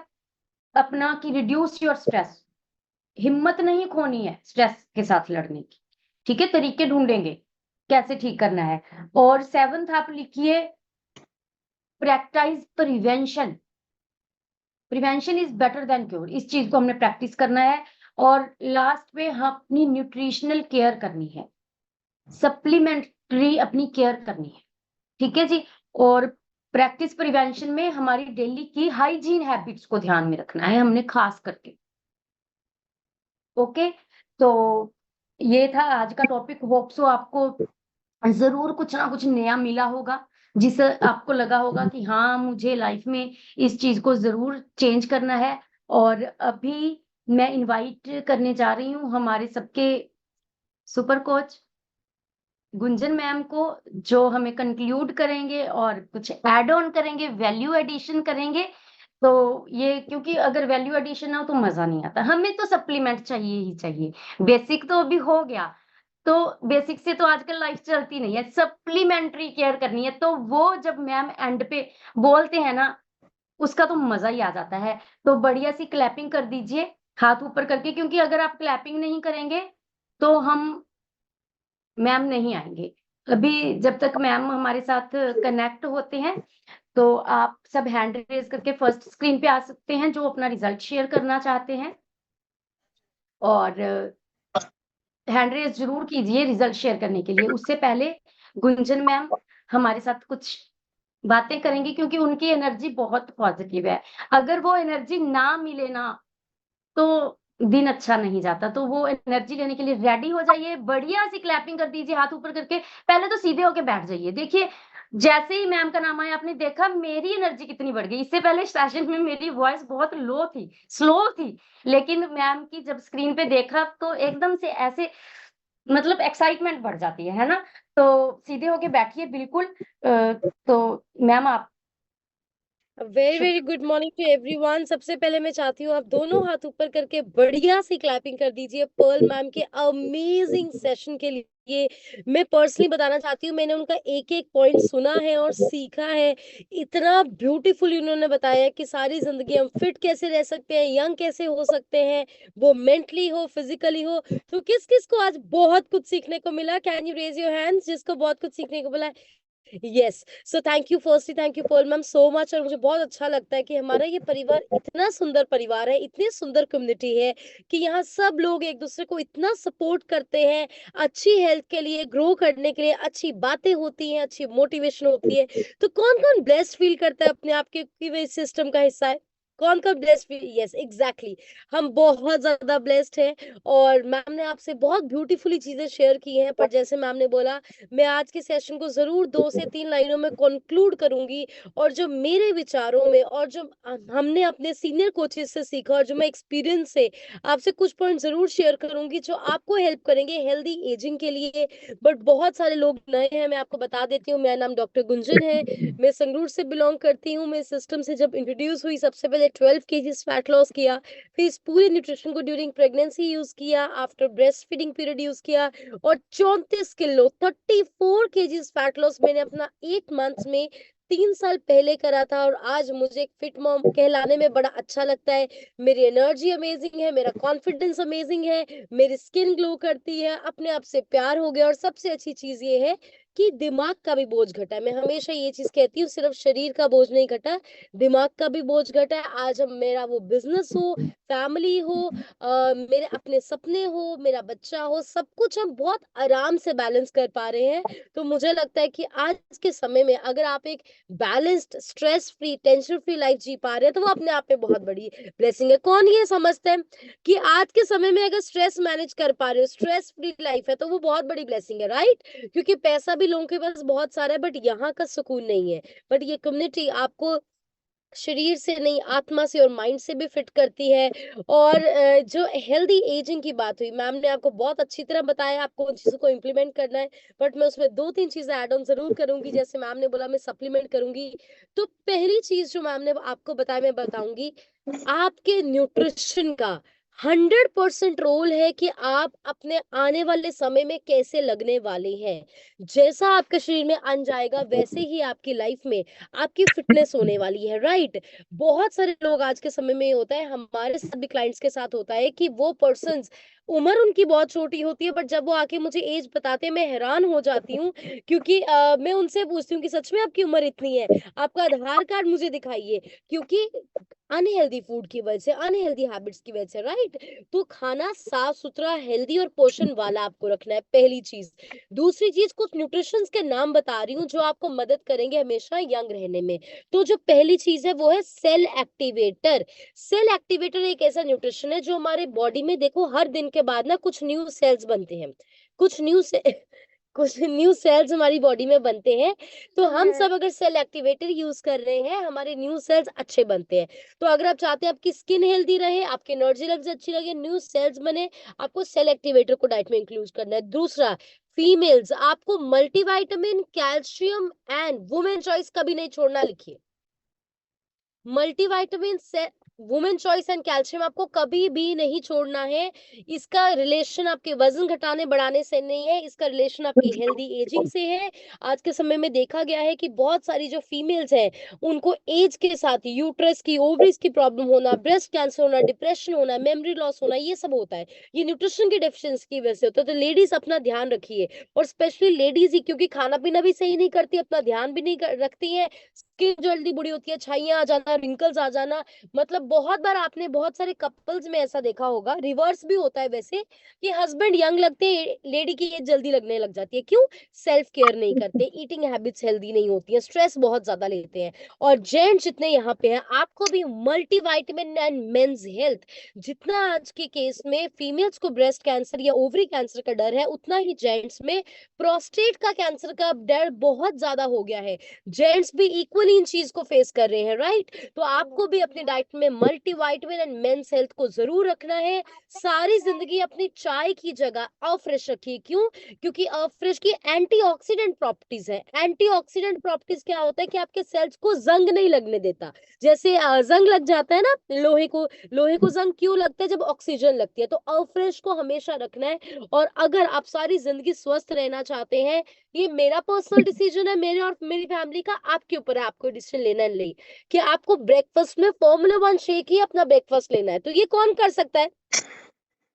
अपना कि रिड्यूस योर स्ट्रेस, हिम्मत नहीं खोनी है स्ट्रेस के साथ लड़ने की, ठीक है? तरीके ढूँढेंगे, कैसे ठीक करना है। और 7th आप लिखिए practice prevention, prevention is better than cure, इस चीज़ को हमने प्रैक्टिस करना है। और लास्ट पे हम अपनी न्यूट्रिशनल केयर करनी है, सप्लीमेंट्री अपनी केयर करनी है, ठीक है जी? और प्रैक्टिस प्रिवेंशन में हमारी डेली की हाइजीन हैबिट्स को ध्यान में रखना है हमने खास करके। ओके? तो ये था आज का टॉपिक, होप सो आपको ज़रूर कुछ ना कुछ नया मिला होगा, जिससे आपको लगा होगा कि हाँ, मुझे लाइफ में इस चीज़ को ज़रूर चेंज करना है। और अभी मैं इनवाइट करने जा रही हूँ हमारे सबके सुपर कोच गुंजन मैम को, जो हमें कंक्लूड करेंगे और कुछ ऐड ऑन करेंगे, वैल्यू एडिशन करेंगे। तो ये क्योंकि अगर वैल्यू एडिशन ना हो तो मज़ा नहीं आता। हमें तो सप्लीमेंट चाहिए ही चाहिए। बेसिक तो अभी हो गया, तो बेसिक से तो आजकल लाइफ चलती नहीं है, सप्लीमेंट्री केयर करनी है। तो वो जब मैम एंड पे बोलते हैं ना, उसका तो मज़ा ही आ जाता है। तो बढ़िया सी क्लैपिंग कर दीजिए, हाथ ऊपर करके, क्योंकि अगर आप क्लैपिंग नहीं करेंगे, तो हम मैम नहीं आएँगे। अभी जब तक मैम हमारे साथ कनेक्ट होते हैं, तो आप सब हैंड रेज़ करके फर्स्ट स्क्रीन पे आ सकते हैं, जो अपना रिज़ल्ट शेयर करना चाहते हैं। और हैंड रेज़ ज़रूर कीजिए रिज़ल्ट शेयर करने के लिए। उससे पहले गुंजन मैम हमारे साथ कुछ बातें करेंगी क्योंकि उनकी एनर्जी बहुत पॉज़िटिव है। अगर वो एनर्जी ना मिले ना, तो दिन अच्छा नहीं जाता। तो वो एनर्जी लेने के लिए रेडी हो जाइए, बढ़िया सी क्लैपिंग कर दीजिए हाथ ऊपर करके। पहले तो सीधे होके बैठ जाइए। देखिए, जैसे ही मैम का नाम आया आपने देखा मेरी एनर्जी कितनी बढ़ गई। इससे पहले सेशन में मेरी वॉइस बहुत लो थी, स्लो थी, लेकिन मैम की जब स्क्रीन पे देखा तो एकदम से ऐसे मतलब एक्साइटमेंट बढ़ जाती है ना? तो सीधे होके बैठिए बिल्कुल। तो मैम आप वेरी शुभ very good morning to everyone. सबसे पहले मैं चाहती हूँ आप दोनों हाथ ऊपर करके बढ़िया सी क्लैपिंग कर दीजिए पर्ल मैम के अमेजिंग सेशन के लिए। मैं पर्सनली बताना चाहती हूँ, मैंने उनका एक एक पॉइंट सुना है और सीखा है। इतना ब्यूटीफुल उन्होंने बताया कि सारी जिंदगी हम फिट कैसे रह सकते हैं, यंग कैसे हो सकते हैं, वो मेंटली हो फिजिकली हो। तो किस किस को आज बहुत कुछ सीखने को मिला? Can you raise your hands जिसको बहुत कुछ सीखने को मिला? Yes. So thank you, firstly thank you Pearl ma'am so much. और मुझे बहुत अच्छा लगता है कि हमारा ये परिवार इतना सुंदर परिवार है, इतनी सुंदर कम्युनिटी है कि यहाँ सब लोग एक दूसरे को इतना सपोर्ट करते हैं। अच्छी हेल्थ के लिए, ग्रो करने के लिए अच्छी बातें होती हैं, अच्छी मोटिवेशन होती है। तो कौन कौन ब्लेस्ड फील करता है अपने आप के कि वे इस सिस्टम का हिस्सा है? कौन कौन ब्लेस्ड फील? यस एग्जैक्टली, हम बहुत ज्यादा ब्लेस्ड हैं। और मैम ने आपसे बहुत ब्यूटीफुली चीजें शेयर की हैं, पर जैसे मैम ने बोला, मैं आज के सेशन को ज़रूर 2 से 3 लाइनों में कॉन्क्लूड करूँगी। और जो मेरे विचारों में और जो हमने अपने सीनियर कोचेज़ से सीखा और जो मैं एक्सपीरियंस से आपसे कुछ पॉइंट ज़रूर शेयर करूँगी जो आपको हेल्प करेंगे हेल्दी एजिंग के लिए। बट बहुत सारे लोग नए हैं, मैं आपको बता देती हूँ, मेरा नाम डॉक्टर गुंजन है। मैं संगरूर से बिलॉन्ग करती हूँ। मैं सिस्टम से जब इंट्रोड्यूस हुई, सबसे पहले 12 केजीज़ फैट लॉस किया, फिर इस पूरे न्यूट्रिशन को ड्यूरिंग प्रेगनेंसी यूज़ किया, after breast feeding period use किया, और 34 किलो 34 केजीज फैट लॉस मैंने अपना 8 मंथ्स में 3 साल पहले करा था। और आज मुझे एक फिट मॉम कहलाने में बड़ा अच्छा लगता है। मेरी एनर्जी अमेजिंग है, मेरा कॉन्फिडेंस अमेजिंग है, मेरी स्किन ग्लो करती है, अपने आप से प्यार हो गया। और सबसे अच्छी चीज ये है कि दिमाग का भी बोझ घटा है। मैं हमेशा ये चीज कहती हूँ, सिर्फ शरीर का बोझ नहीं घटा, दिमाग का भी बोझ घटा है। आज हम, मेरा वो बिजनेस हो, फैमिली हो, मेरे अपने सपने हो, मेरा बच्चा हो, सब कुछ हम बहुत आराम से बैलेंस कर पा रहे हैं। तो मुझे लगता है कि आज के समय में अगर आप एक balanced, stress free, tension free life जी पा रहे हैं, तो वो अपने आप में बहुत बड़ी ब्लेसिंग है। कौन ये समझता है कि आज के समय में अगर स्ट्रेस मैनेज कर पा रहे हो, स्ट्रेस फ्री लाइफ है, तो वो बहुत बड़ी ब्लेसिंग है, राइट? क्योंकि पैसा भी लोगों के पास बहुत सारा है, बट यहाँ का सुकून नहीं है। बट ये कम्युनिटी आपको शरीर से नहीं, आत्मा से और माइंड से भी फिट करती है। और जो हेल्दी एजिंग की बात हुई, मैम ने आपको बहुत अच्छी तरह बताया आपको उन चीजों को इम्प्लीमेंट करना है। बट मैं उसमें 2-3 चीजें ऐड ऑन जरूर करूंगी, जैसे मैम ने बोला मैं सप्लीमेंट करूंगी। तो पहली चीज जो मैम ने आपको बताया, मैं बताऊंगी, आपके न्यूट्रिशन का 100% रोल है कि आप अपने आने वाले समय में कैसे लगने वाले हैं। जैसा आपके शरीर में अन्न जाएगा, वैसे ही आपकी लाइफ में आपकी फिटनेस होने वाली है, राइट? बहुत सारे लोग आज के समय में ये होता है, हमारे साथ भी क्लाइंट्स के साथ होता है, कि वो पर्सन, उम्र उनकी बहुत छोटी होती है, बट जब वो आके मुझे एज बताते हैं, मैं हैरान हो जाती हूँ। क्योंकि मैं उनसे पूछती हूँ कि सच में आपकी उम्र इतनी है, आपका आधार कार्ड मुझे दिखाइए। क्योंकि अनहेल्दी फूड की वजह से, अनहेल्दी हैबिट्स की वजह से, राइट? तो खाना साफ सुथरा, हेल्दी और पोषण वाला आपको रखना है, पहली चीज। दूसरी चीज, कुछ न्यूट्रिशन के नाम बता रही हूँ जो आपको मदद करेंगे हमेशा यंग रहने में। तो जो पहली चीज है वो है सेल एक्टिवेटर। सेल एक्टिवेटर एक ऐसा न्यूट्रिशन है जो हमारे बॉडी में, देखो, हर दिन के बाद ना कुछ न्यू सेल्स बनते हैं, कुछ न्यू से कुछ न्यू सेल्स हमारी बॉडी में बनते हैं। तो हम सब अगर सेल एक्टिवेटर यूज कर रहे हैं, हमारे न्यू सेल्स अच्छे बनते हैं। तो अगर आप चाहते हैं आपकी स्किन हेल्दी रहे, आपकी एनर्जी लेवल्स अच्छी लगे, न्यू सेल्स बने, आपको सेल एक्टिवेटर को डाइट में इंक्लूड करना है। दूसरा, फीमेल्स, आपको multivitamin, calcium and women choice कभी नहीं छोड़ना, लिखिए। मल्टीविटामिन से वुमेन चॉइस एंड कैल्शियम आपको कभी भी नहीं छोड़ना है। इसका रिलेशन आपके वजन घटाने बढ़ाने से नहीं है, इसका रिलेशन आपकी हेल्दी एजिंग से है। आज के समय में देखा गया है कि बहुत सारी जो फीमेल्स हैं, उनको एज के साथ यूट्रस की, ओवरीज की प्रॉब्लम होना, ब्रेस्ट कैंसर होना, डिप्रेशन होना, मेमोरी लॉस होना, ये सब होता है। ये न्यूट्रिशन की डेफिशिएंसी की वजह से होता है। तो लेडीज अपना ध्यान रखिए, और स्पेशली लेडीज ही, क्योंकि खाना पीना भी सही नहीं करती, अपना ध्यान भी नहीं रखती है, स्किन जल्दी बुरी होती है, छाइयां आ जाना, रिंकल्स आ जाना, मतलब बहुत बार आपने बहुत सारे कपल्स में ऐसा देखा होगा, रिवर्स भी होता है वैसे, कि हस्बैंड यंग लगते हैं, लेडी की एज जल्दी लगने लग जाती है। क्यों? सेल्फ केयर नहीं करते, ईटिंग हैबिट्स हेल्दी नहीं होती है, स्ट्रेस बहुत ज्यादा लेते हैं। और जेंट्स जितने यहाँ पे हैं, आपको भी मल्टीविटामिन एंड मेंस हेल्थ, जितना आज के केस में फीमेल्स को ब्रेस्ट कैंसर या ओवरी कैंसर का डर है, उतना ही जेंट्स में प्रोस्टेट का कैंसर का डर बहुत ज्यादा हो गया है। जेंट्स भी इक्वली इन चीज को फेस कर रहे हैं, राइट? तो आपको भी अपनी डाइट में मल्टीविटामिन एंड मेंस हेल्थ को जरूर रखना है। सारी जिंदगी अपनी चाय की जगह अफ्रेश रखिए। क्यों? क्योंकि अफ्रेश की एंटीऑक्सीडेंट प्रॉपर्टीज है। एंटीऑक्सीडेंट प्रॉपर्टीज क्या होता है कि आपके सेल्स को जंग नहीं लगने देता। जैसे जंग लग जाता है ना लोहे को जंग क्यों लगता है? जब ऑक्सीजन लगती है। तो अफ्रेश को हमेशा रखना है। और अगर आप सारी जिंदगी स्वस्थ रहना चाहते हैं, ये मेरा पर्सनल डिसीजन है, मेरे और मेरी फैमिली का, आपके ऊपर है आपको डिसीजन लेना है नहीं, कि आपको ब्रेकफास्ट में Formula 1 शेक ही अपना ब्रेकफास्ट लेना है। तो ये कौन कर सकता है?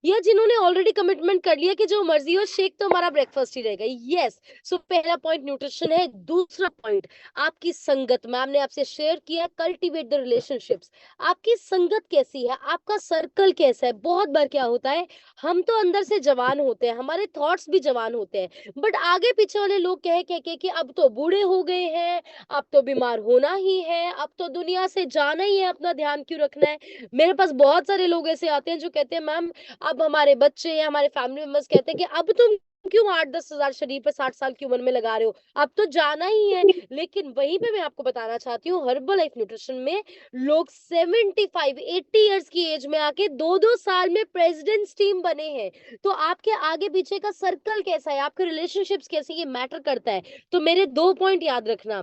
या जिन्होंने ऑलरेडी कमिटमेंट कर लिया कि जो मर्जी हो, शेक तो हमारा ब्रेकफास्ट ही रहेगा। यस। सो पहला पॉइंट न्यूट्रिशन है। दूसरा पॉइंट आपकी संगत। मैम ने आपसे शेयर किया, कल्टीवेट द रिलेशनशिप्स। आपकी संगत कैसी है, आपका सर्कल कैसा है? बहुत बार क्या होता है, हम तो अंदर से जवान होते हैं, हमारे थॉट्स भी जवान होते हैं, बट आगे पीछे वाले लोग कह के कि अब तो बूढ़े हो गए हैं, अब तो बीमार होना ही है, अब तो दुनिया से जाना ही है, अपना ध्यान क्यों रखना है। मेरे पास बहुत सारे लोग ऐसे आते हैं जो कहते हैं मैम, अब हमारे बच्चे या हमारे फैमिली मेंबर्स कहते हैं कि अब तुम क्यों 8-10 हजार शरीर पे 60 साल की उम्र में लगा रहे हो, अब तो जाना ही है। लेकिन वहीं पे मैं आपको बताना चाहती हूँ, हर्बल लाइफ न्यूट्रिशन में लोग 75-80 इयर्स की एज में आके 2-2 साल में प्रेसिडेंट्स टीम बने हैं। तो आपके आगे पीछे का सर्कल कैसा है, आपके रिलेशनशिप्स कैसे, ये मैटर करता है। तो मेरे 2 पॉइंट याद रखना।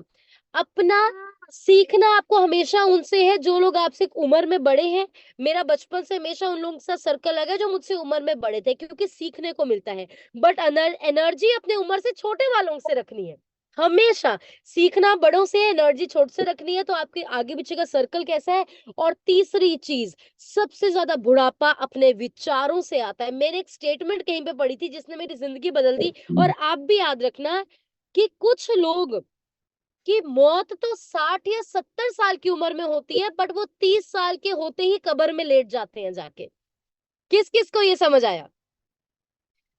अपना सीखना आपको हमेशा उनसे है जो लोग आपसे उम्र में बड़े हैं। मेरा बचपन से हमेशा उन लोगों के साथ सर्कल लगा जो मुझसे उम्र में बड़े थे, क्योंकि सीखने को मिलता है। बट एनर्जी अपने उम्र से छोटे वालों से रखनी है। हमेशा सीखना बड़ों से, एनर्जी छोटे से रखनी है। तो आपके आगे पीछे का सर्कल कैसा है। और तीसरी चीज, सबसे ज्यादा बुढ़ापा अपने विचारों से आता है। मैंने एक स्टेटमेंट कहीं पे पढ़ी थी जिसने मेरी जिंदगी बदल दी, और आप भी याद रखना कि कुछ लोग कि मौत तो 60 या 70 साल की उम्र में होती है, बट वो 30 साल के होते ही कब्र में लेट जाते हैं जाके। किस किस को ये समझ आया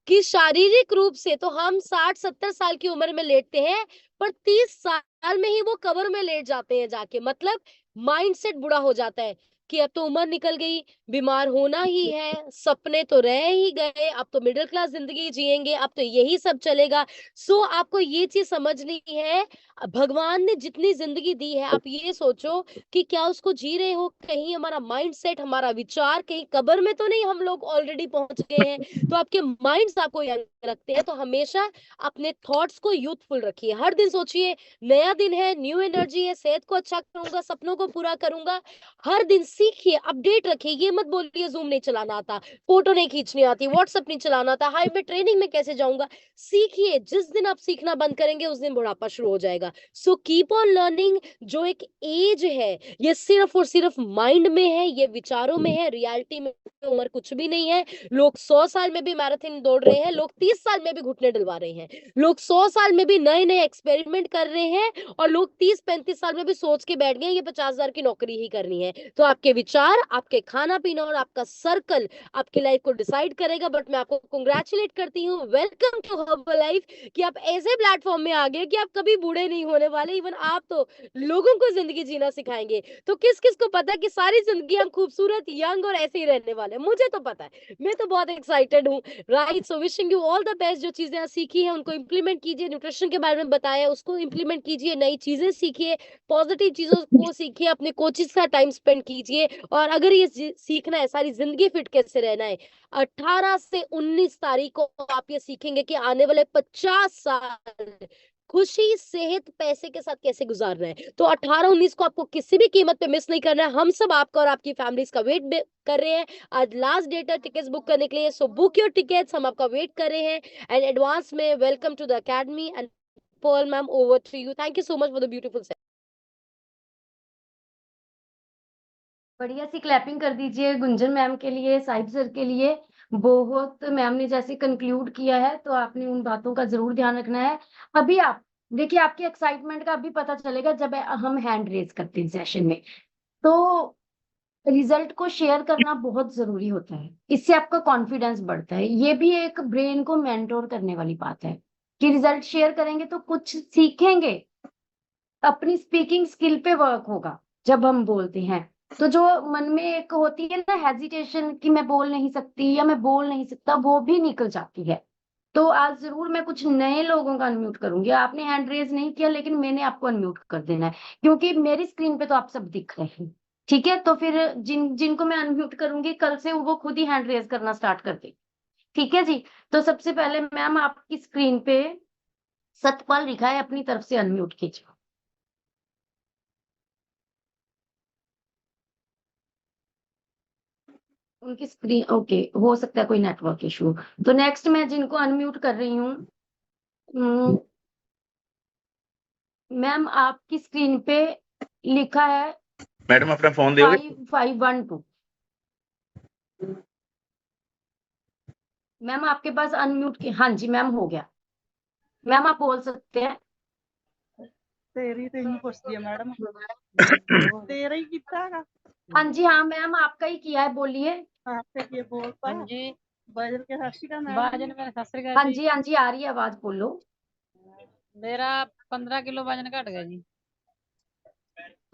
कि शारीरिक रूप से तो हम 60-70 साल की उम्र में लेटते हैं, पर 30 साल में ही वो कब्र में लेट जाते हैं जाके। मतलब माइंडसेट बुरा हो जाता है कि अब तो उम्र निकल गई, बीमार होना ही है, सपने तो रह ही गए, अब तो मिडिल क्लास जिंदगी जिएंगे, अब तो यही सब चलेगा। सो आपको ये चीज समझनी है, भगवान ने जितनी जिंदगी दी है, आप ये सोचो कि क्या उसको जी रहे हो। कहीं हमारा माइंडसेट, हमारा विचार कहीं कब्र में तो नहीं हम लोग ऑलरेडी पहुंच गए हैं। तो आपके माइंड्स आपको यंग रखते हैं। तो हमेशा अपने थॉट्स को यूथफुल रखिए। हर दिन सोचिए नया दिन है, न्यू एनर्जी है, सेहत को अच्छा करूंगा, सपनों को पूरा करूंगा। हर दिन सीखिए, अपडेट रखिए। ये मत बोलिए जूम नहीं चलाना आता, फोटो नहीं खींचनी आती, व्हाट्सएप नहीं चलाना आता, हाई में ट्रेनिंग में कैसे जाऊंगा। सीखिए। जिस दिन आप सीखना बंद करेंगे उस दिन बुढ़ापा शुरू हो जाएगा। So keep on learning. जो एक एज है, ये सिर्फ और सिर्फ माइंड में है, ये विचारों में है, रियलिटी में उम्र कुछ भी नहीं है। लोग 100 साल में भी मैराथन दौड़ रहे हैं, लोग 30 साल में भी घुटने डलवा रहे हैं, लोग 100 साल में भी नए नए एक्सपेरिमेंट कर रहे हैं, और लोग 30-35 साल में भी सोच के बैठ गए ये 50,000 की नौकरी ही करनी है। तो आपके विचार, आपके खाना पीना और आपका सर्कल आपकी लाइफ को डिसाइड करेगा। बट मैं आपको कंग्रेचुलेट करती हूँ, वेलकम टू हर्बल लाइफ, कि आप ऐसे प्लेटफॉर्म में आ गए कि आप कभी बूढ़े नहीं होने वाले। इवन आप तो लोगों को जिंदगी जीना सिखाएंगे। तो किस किस को पता है कि सारी जिंदगी हम खूबसूरत, यंग और ऐसे ही रहने वाले हैं। मुझे तो पता है, मैं तो बहुत एक्साइटेड हूँ। Right. So wishing you all the best. जो चीजें आप सीखी हैं उनको इंप्लीमेंट कीजिए, न्यूट्रिशन के बारे में बताया उसको इंप्लीमेंट कीजिए, नई चीजें सीखिए, पॉजिटिव चीजों को सीखिए, अपने कोचिज का टाइम स्पेंड कीजिए। और अगर ये सीखना है सारी जिंदगी फिट कैसे रहना है, 18 से 19 तारीख को आप ये सीखेंगे कि आने वाले 50 साल खुशी, सेहत, पैसे के साथ कैसे गुजारना है। तो 18-19 को आपको किसी भी कीमत पे मिस नहीं करना है। हम सब आपका और आपकी फैमिलीज का वेट कर रहे हैं। आज लास्ट डेट है टिकट्स बुक करने के लिए। सो बुक योर टिकट्स, हम आपका वेट कर रहे हैं। एंड एडवांस में welcome to the academy. And Pearl ma'am, over to you. Thank you so much for the beautiful. बढ़िया सी क्लैपिंग कर दीजिए गुंजन मैम के लिए, साहिब सर के लिए। बहुत मैम ने जैसे कंक्लूड किया है, तो आपने उन बातों का जरूर ध्यान रखना है। अभी आप देखिए, आपके एक्साइटमेंट का अभी पता चलेगा जब हम हैंड रेज करते हैं सेशन में। तो रिजल्ट को शेयर करना बहुत जरूरी होता है, इससे आपका कॉन्फिडेंस बढ़ता है। ये भी एक ब्रेन को मेंटोर करने वाली बात है कि रिजल्ट शेयर करेंगे तो कुछ सीखेंगे, अपनी स्पीकिंग स्किल पे वर्क होगा। जब हम बोलते हैं तो जो मन में एक होती है ना हेजिटेशन कि मैं बोल नहीं सकती या मैं बोल नहीं सकता, वो भी निकल जाती है। तो आज जरूर मैं कुछ नए लोगों का अनम्यूट करूंगी। आपने हैंड रेज नहीं किया, लेकिन मैंने आपको अनम्यूट कर देना है, क्योंकि मेरी स्क्रीन पे तो आप सब दिख रहे हैं। ठीक है, तो फिर जिनको मैं अनम्यूट करूंगी कल से वो खुद ही हैंड रेज करना स्टार्ट कर दे। ठीक है जी। तो सबसे पहले मैम आपकी स्क्रीन पे सतपाल लिखा है, अपनी तरफ से अनम्यूट कीजिए। उनकी स्क्रीन ओके, हो सकता है कोई नेटवर्क इशू। तो नेक्स्ट मैं जिनको अनम्यूट कर रही हूँ, मैम आपकी स्क्रीन पे लिखा है मैडम अपना फोन दोगे? 5512। मैम आपके पास अनम्यूट की, हाँ जी मैम हो गया। मैम आप बोल सकते हैं। तेरी तो ही पूछती है मैडम, तेरा ही कितना का हाँ जी हाँ मैम आपका ही किया है, बोलिए। आपसे ये बोलता हाँ जी, बजर के हर्षी का मैडम वजन मेरा सत श्री हाँ अकाल जी। जी हाँ जी आ रही है आवाज, बोलो। मेरा 15 किलो वजन घट गया जी।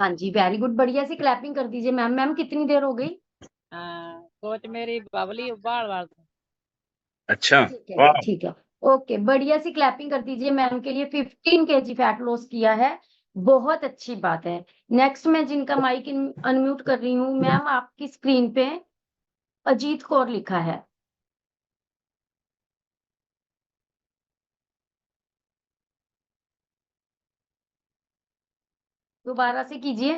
हाँ जी वेरी गुड, बढ़िया सी क्लैपिंग कर दीजिए मैम। मैम कितनी देर हो गई? कोच मेरी बबली बाल बाल अच्छा, ठीक है वाह। जी, ठीक है। ओके, बढ़िया सी क्लैपिंग कर दीजिए मैम के लिए। 15 kg फैट लॉस किया है, बहुत अच्छी बात है। नेक्स्ट मैं जिनका माइक अनम्यूट कर रही हूँ, मैम आपकी स्क्रीन पे अजीत कौर लिखा है। दोबारा से कीजिए।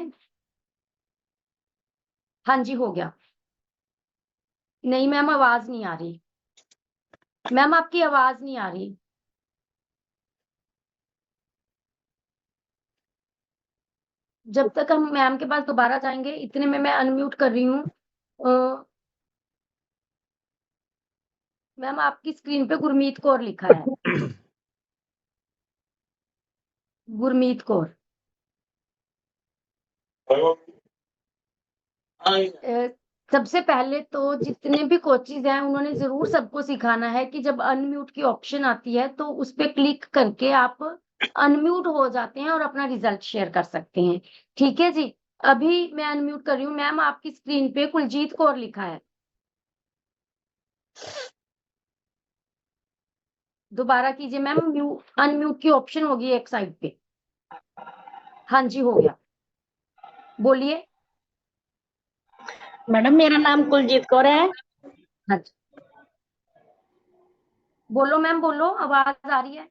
हाँ जी हो गया। नहीं मैम आवाज नहीं आ रही, मैम आपकी आवाज नहीं आ रही। जब तक हम मैम के पास दोबारा जाएंगे, इतने में मैं अनम्यूट कर रही हूँ। मैम आपकी स्क्रीन पे गुरमीत कौर लिखा है, गुरमीत कौर। अ, सबसे पहले तो जितने भी कोचेज हैं उन्होंने जरूर सबको सिखाना है कि जब अनम्यूट की ऑप्शन आती है तो उस पे क्लिक करके आप अनम्यूट हो जाते हैं और अपना रिजल्ट शेयर कर सकते हैं। ठीक है जी। अभी मैं अनम्यूट कर रही हूँ, मैम आपकी स्क्रीन पे कुलजीत कौर लिखा है। दोबारा कीजिए मैम, अनम्यूट की ऑप्शन होगी एक साइड पे। हाँ जी हो गया, बोलिए। मैडम मेरा नाम कुलजीत कौर है। हाँ जी बोलो मैम, बोलो, आवाज आ रही है।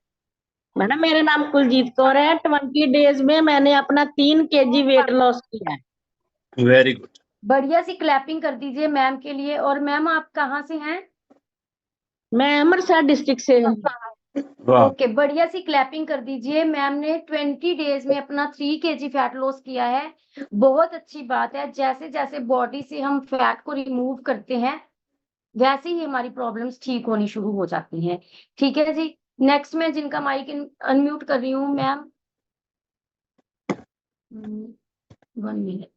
मैडम मेरा नाम कुलजीत कौर है। 20 डेज में मैंने अपना 3 kg वेट लॉस किया है। Very good. बढ़िया सी क्लैपिंग कर दीजिए मैम के लिए। और मैम आप कहाँ से हैं? मैं अमृतसर डिस्ट्रिक्ट से हूँ। वाह। ओके, बढ़िया सी क्लैपिंग कर दीजिए। मैम ने 20 डेज में अपना 3 kg फैट लॉस किया है, बहुत अच्छी बात है। जैसे जैसे बॉडी से हम फैट को रिमूव करते हैं वैसे ही हमारी प्रॉब्लम्स ठीक होनी शुरू हो जाती हैं। ठीक है जी। नेक्स्ट मैं जिनका माइक अनम्यूट कर रही हूँ, मैम 1 मिनट।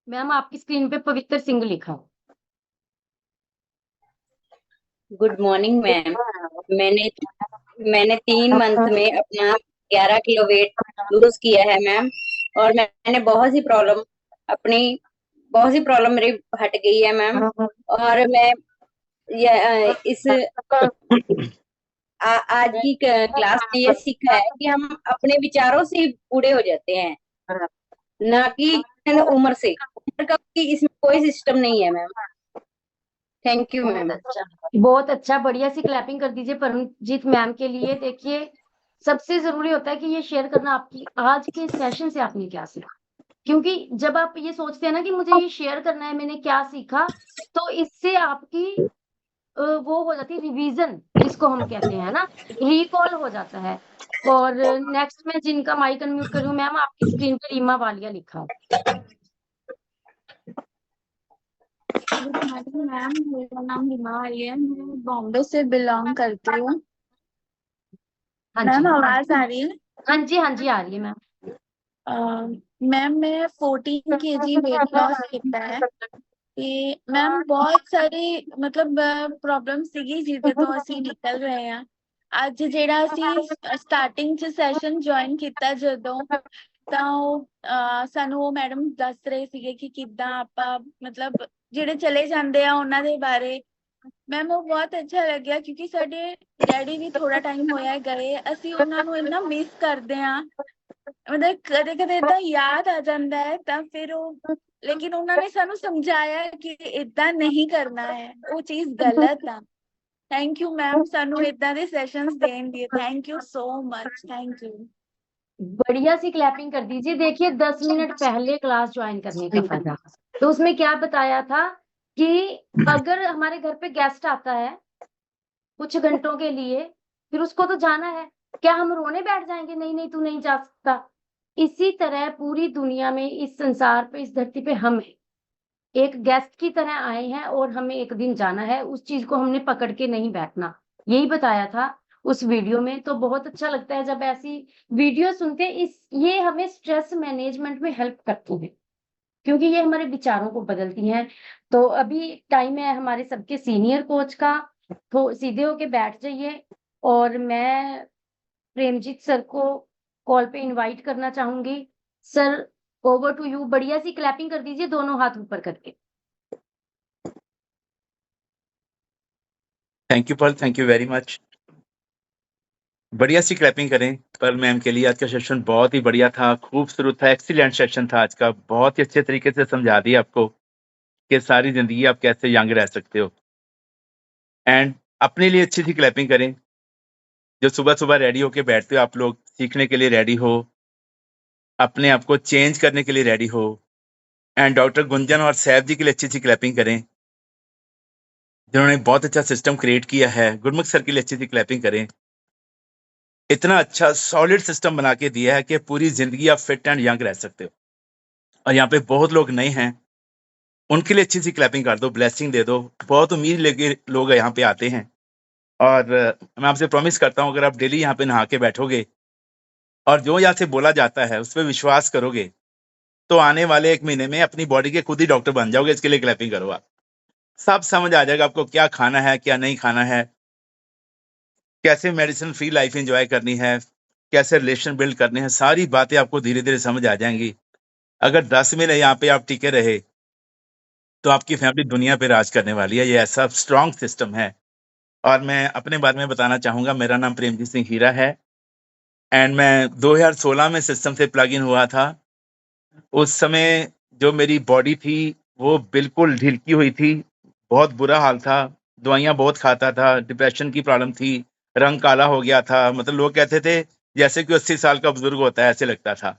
मैम आपकी स्क्रीन पे पवित्र सिंह लिखा है। Good morning ma'am. मैंने मैंने 3 मंथ में अपना 11 किलो वेट लूज किया है मैम। और मैंने बहुत सी प्रॉब्लम मेरी हट गई है मैम। और मैं इस आज की क्लास में ये सीखा है कि हम अपने विचारों से बूढ़े हो जाते हैं, ना कि उम्र से। उम्र का इसमें कोई सिस्टम नहीं है मैम। Thank you ma'am. बहुत अच्छा, बढ़िया सी क्लैपिंग कर दीजिए परमजीत मैम के लिए। देखिए सबसे जरूरी होता है कि ये शेयर करना, आपकी आज के सेशन से आपने क्या सीखा। क्योंकि जब आप ये सोचते हैं ना कि मुझे ये शेयर करना है, मैंने क्या सीखा, तो इससे आपकी वो हो जाती है रिवीजन, जिसको हम कहते हैं ना, रिकॉल हो जाता है। और नेक्स्ट में जिनका माइक अनम्यूट कर रही हूँ, मैम आपकी स्क्रीन पे रीमा वालिया लिखा है। गुड मॉर्निंग मैम, मेरा नाम रीमा वालिया है, मैं बॉम्बे से बिलोंग करती हूँ। हाँ मैम जी आवाज आ रही है? हाँ जी आ रही है मैम। मैम मैं 14 kg वेट लॉस किया है ਤੇ ਮੈਮ ਬਹੁਤ ਸਾਰੇ ਮਤਲਬ ਪ੍ਰੋਬਲਮ ਸੀਗੀ ਜਿਹਦੇ ਤੋਂ ਅਸੀਂ ਨਿਕਲ ਰਹੇ ਹਾਂ। ਅੱਜ ਜਿਹੜਾ ਅਸੀਂ ਸਟਾਰਟਿੰਗ 'ਚ ਸੈਸ਼ਨ ਜੁਆਇਨ ਕੀਤਾ ਜਦੋਂ ਤਾਂ ਸਾਨੂੰ ਉਹ ਮੈਡਮ ਦੱਸ ਰਹੇ ਸੀਗੇ ਕਿ ਕਿੱਦਾਂ ਆਪਾਂ ਮਤਲਬ ਜਿਹੜੇ ਚਲੇ ਜਾਂਦੇ ਆ ਉਹਨਾਂ ਦੇ ਬਾਰੇ। ਮੈਮ ਉਹ ਬਹੁਤ ਅੱਛਾ ਲੱਗਿਆ ਕਿਉਂਕਿ ਸਾਡੇ ਡੈਡੀ ਵੀ ਥੋੜਾ ਟਾਈਮ ਹੋਇਆ ਗਏ, ਅਸੀਂ ਉਹਨਾਂ ਨੂੰ ਇੰਨਾ ਮਿਸ ਕਰਦੇ ਹਾਂ। ਮਤਲਬ ਕਦੇ ਕਦੇ ਏਦਾਂ ਯਾਦ ਆ ਜਾਂਦਾ ਹੈ ਤਾਂ ਫਿਰ ਉਹ ਲੇਕਿਨ ਉਹਨਾਂ ਨੇ ਸਾਨੂੰ ਸਮਝਾਇਆ ਕਿ ਏਦਾਂ ਨਹੀਂ ਕਰਨਾ ਹੈ, ਉਹ ਚੀਜ਼ ਗਲਤ ਆ। ਥੈਂਕ ਯੂ ਮੈਮ ਸਾਨੂੰ ਏਦਾਂ ਦੇ ਸੈਸ਼ਨਸ ਦੇਣ ਲਈ। Thank you so much, thank you. बढ़िया सी क्लैपिंग कर दीजिए। देखिए 10 मिनट पहले क्लास ज्वाइन करने का फायदा, तो उसमें क्या बताया था कि अगर हमारे घर पे गेस्ट आता है कुछ घंटों के लिए, फिर उसको तो जाना है, क्या हम रोने बैठ जाएंगे नहीं नहीं तू नहीं जा सकता? इसी तरह पूरी दुनिया में, इस संसार पे, इस धरती पे हम हैं, एक गेस्ट की तरह आए हैं और हमें एक दिन जाना है। उस चीज को हमने पकड़ के नहीं बैठना, यही बताया था उस वीडियो में। तो बहुत अच्छा लगता है जब ऐसी वीडियो सुनते हैं। ये हमें स्ट्रेस मैनेजमेंट में हेल्प करती है क्योंकि ये हमारे विचारों को बदलती हैं। तो अभी टाइम है हमारे सबके सीनियर कोच का, तो सीधे होके बैठ जाइए और मैं प्रेमजीत सर को कॉल पे इनवाइट करना चाहूंगी। Sir over to you. बढ़िया सी क्लैपिंग कर दीजिए दोनों हाथ ऊपर करके। Thank you Pearl, thank you very much. बढ़िया सी क्लैपिंग करें पर्ल मैम के लिए। आज का सेशन बहुत ही बढ़िया था, खूबसूरत था, एक्सीलेंट सेशन था आज का। बहुत ही अच्छे तरीके से समझा दिया आपको कि सारी जिंदगी आप कैसे यंग रह सकते हो। एंड अपने लिए अच्छी सी क्लैपिंग करें। जो सुबह सुबह रेडी होके बैठते हो आप लोग, सीखने के लिए रेडी हो, अपने आप को चेंज करने के लिए रेडी हो। एंड डॉक्टर गुंजन और सैफ जी के लिए अच्छी सी क्लैपिंग करें जिन्होंने बहुत अच्छा सिस्टम क्रिएट किया है। गुरमुख सर के लिए अच्छी सी क्लैपिंग करें। इतना अच्छा सॉलिड सिस्टम बना के दिया है कि पूरी जिंदगी आप फिट एंड यंग रह सकते हो। और यहाँ पे बहुत लोग नए हैं, उनके लिए अच्छी सी क्लैपिंग कर दो, ब्लेसिंग दे दो। बहुत उम्मीद लेके लोग यहाँ पे आते हैं और मैं आपसे प्रॉमिस करता हूँ अगर आप डेली यहाँ पे नहा के बैठोगे और जो यहाँ से बोला जाता है उस पर विश्वास करोगे तो आने वाले 1 महीने में अपनी बॉडी के खुद ही डॉक्टर बन जाओगे। इसके लिए क्लैपिंग करो आप। सब समझ आ जाएगा आपको क्या खाना है, क्या नहीं खाना है, कैसे मेडिसिन फ्री लाइफ एंजॉय करनी है, कैसे रिलेशन बिल्ड करने हैं। सारी बातें आपको धीरे धीरे समझ आ जाएंगी। अगर 10 महीने यहाँ पे आप टिके रहे तो आपकी फैमिली दुनिया पे राज करने वाली है। ये ऐसा स्ट्रॉन्ग सिस्टम है। और मैं अपने बारे में बताना चाहूंगा, मेरा नाम प्रेमजीत सिंह हीरा है एंड मैं 2016 में सिस्टम से प्लग इन हुआ था। उस समय जो मेरी बॉडी थी वो बिल्कुल ढिलकी हुई थी, बहुत बुरा हाल था, दवाइयाँ बहुत खाता था, डिप्रेशन की प्रॉब्लम थी, रंग काला हो गया था। मतलब लोग कहते थे जैसे कि 80 साल का बुजुर्ग होता है, ऐसे लगता था।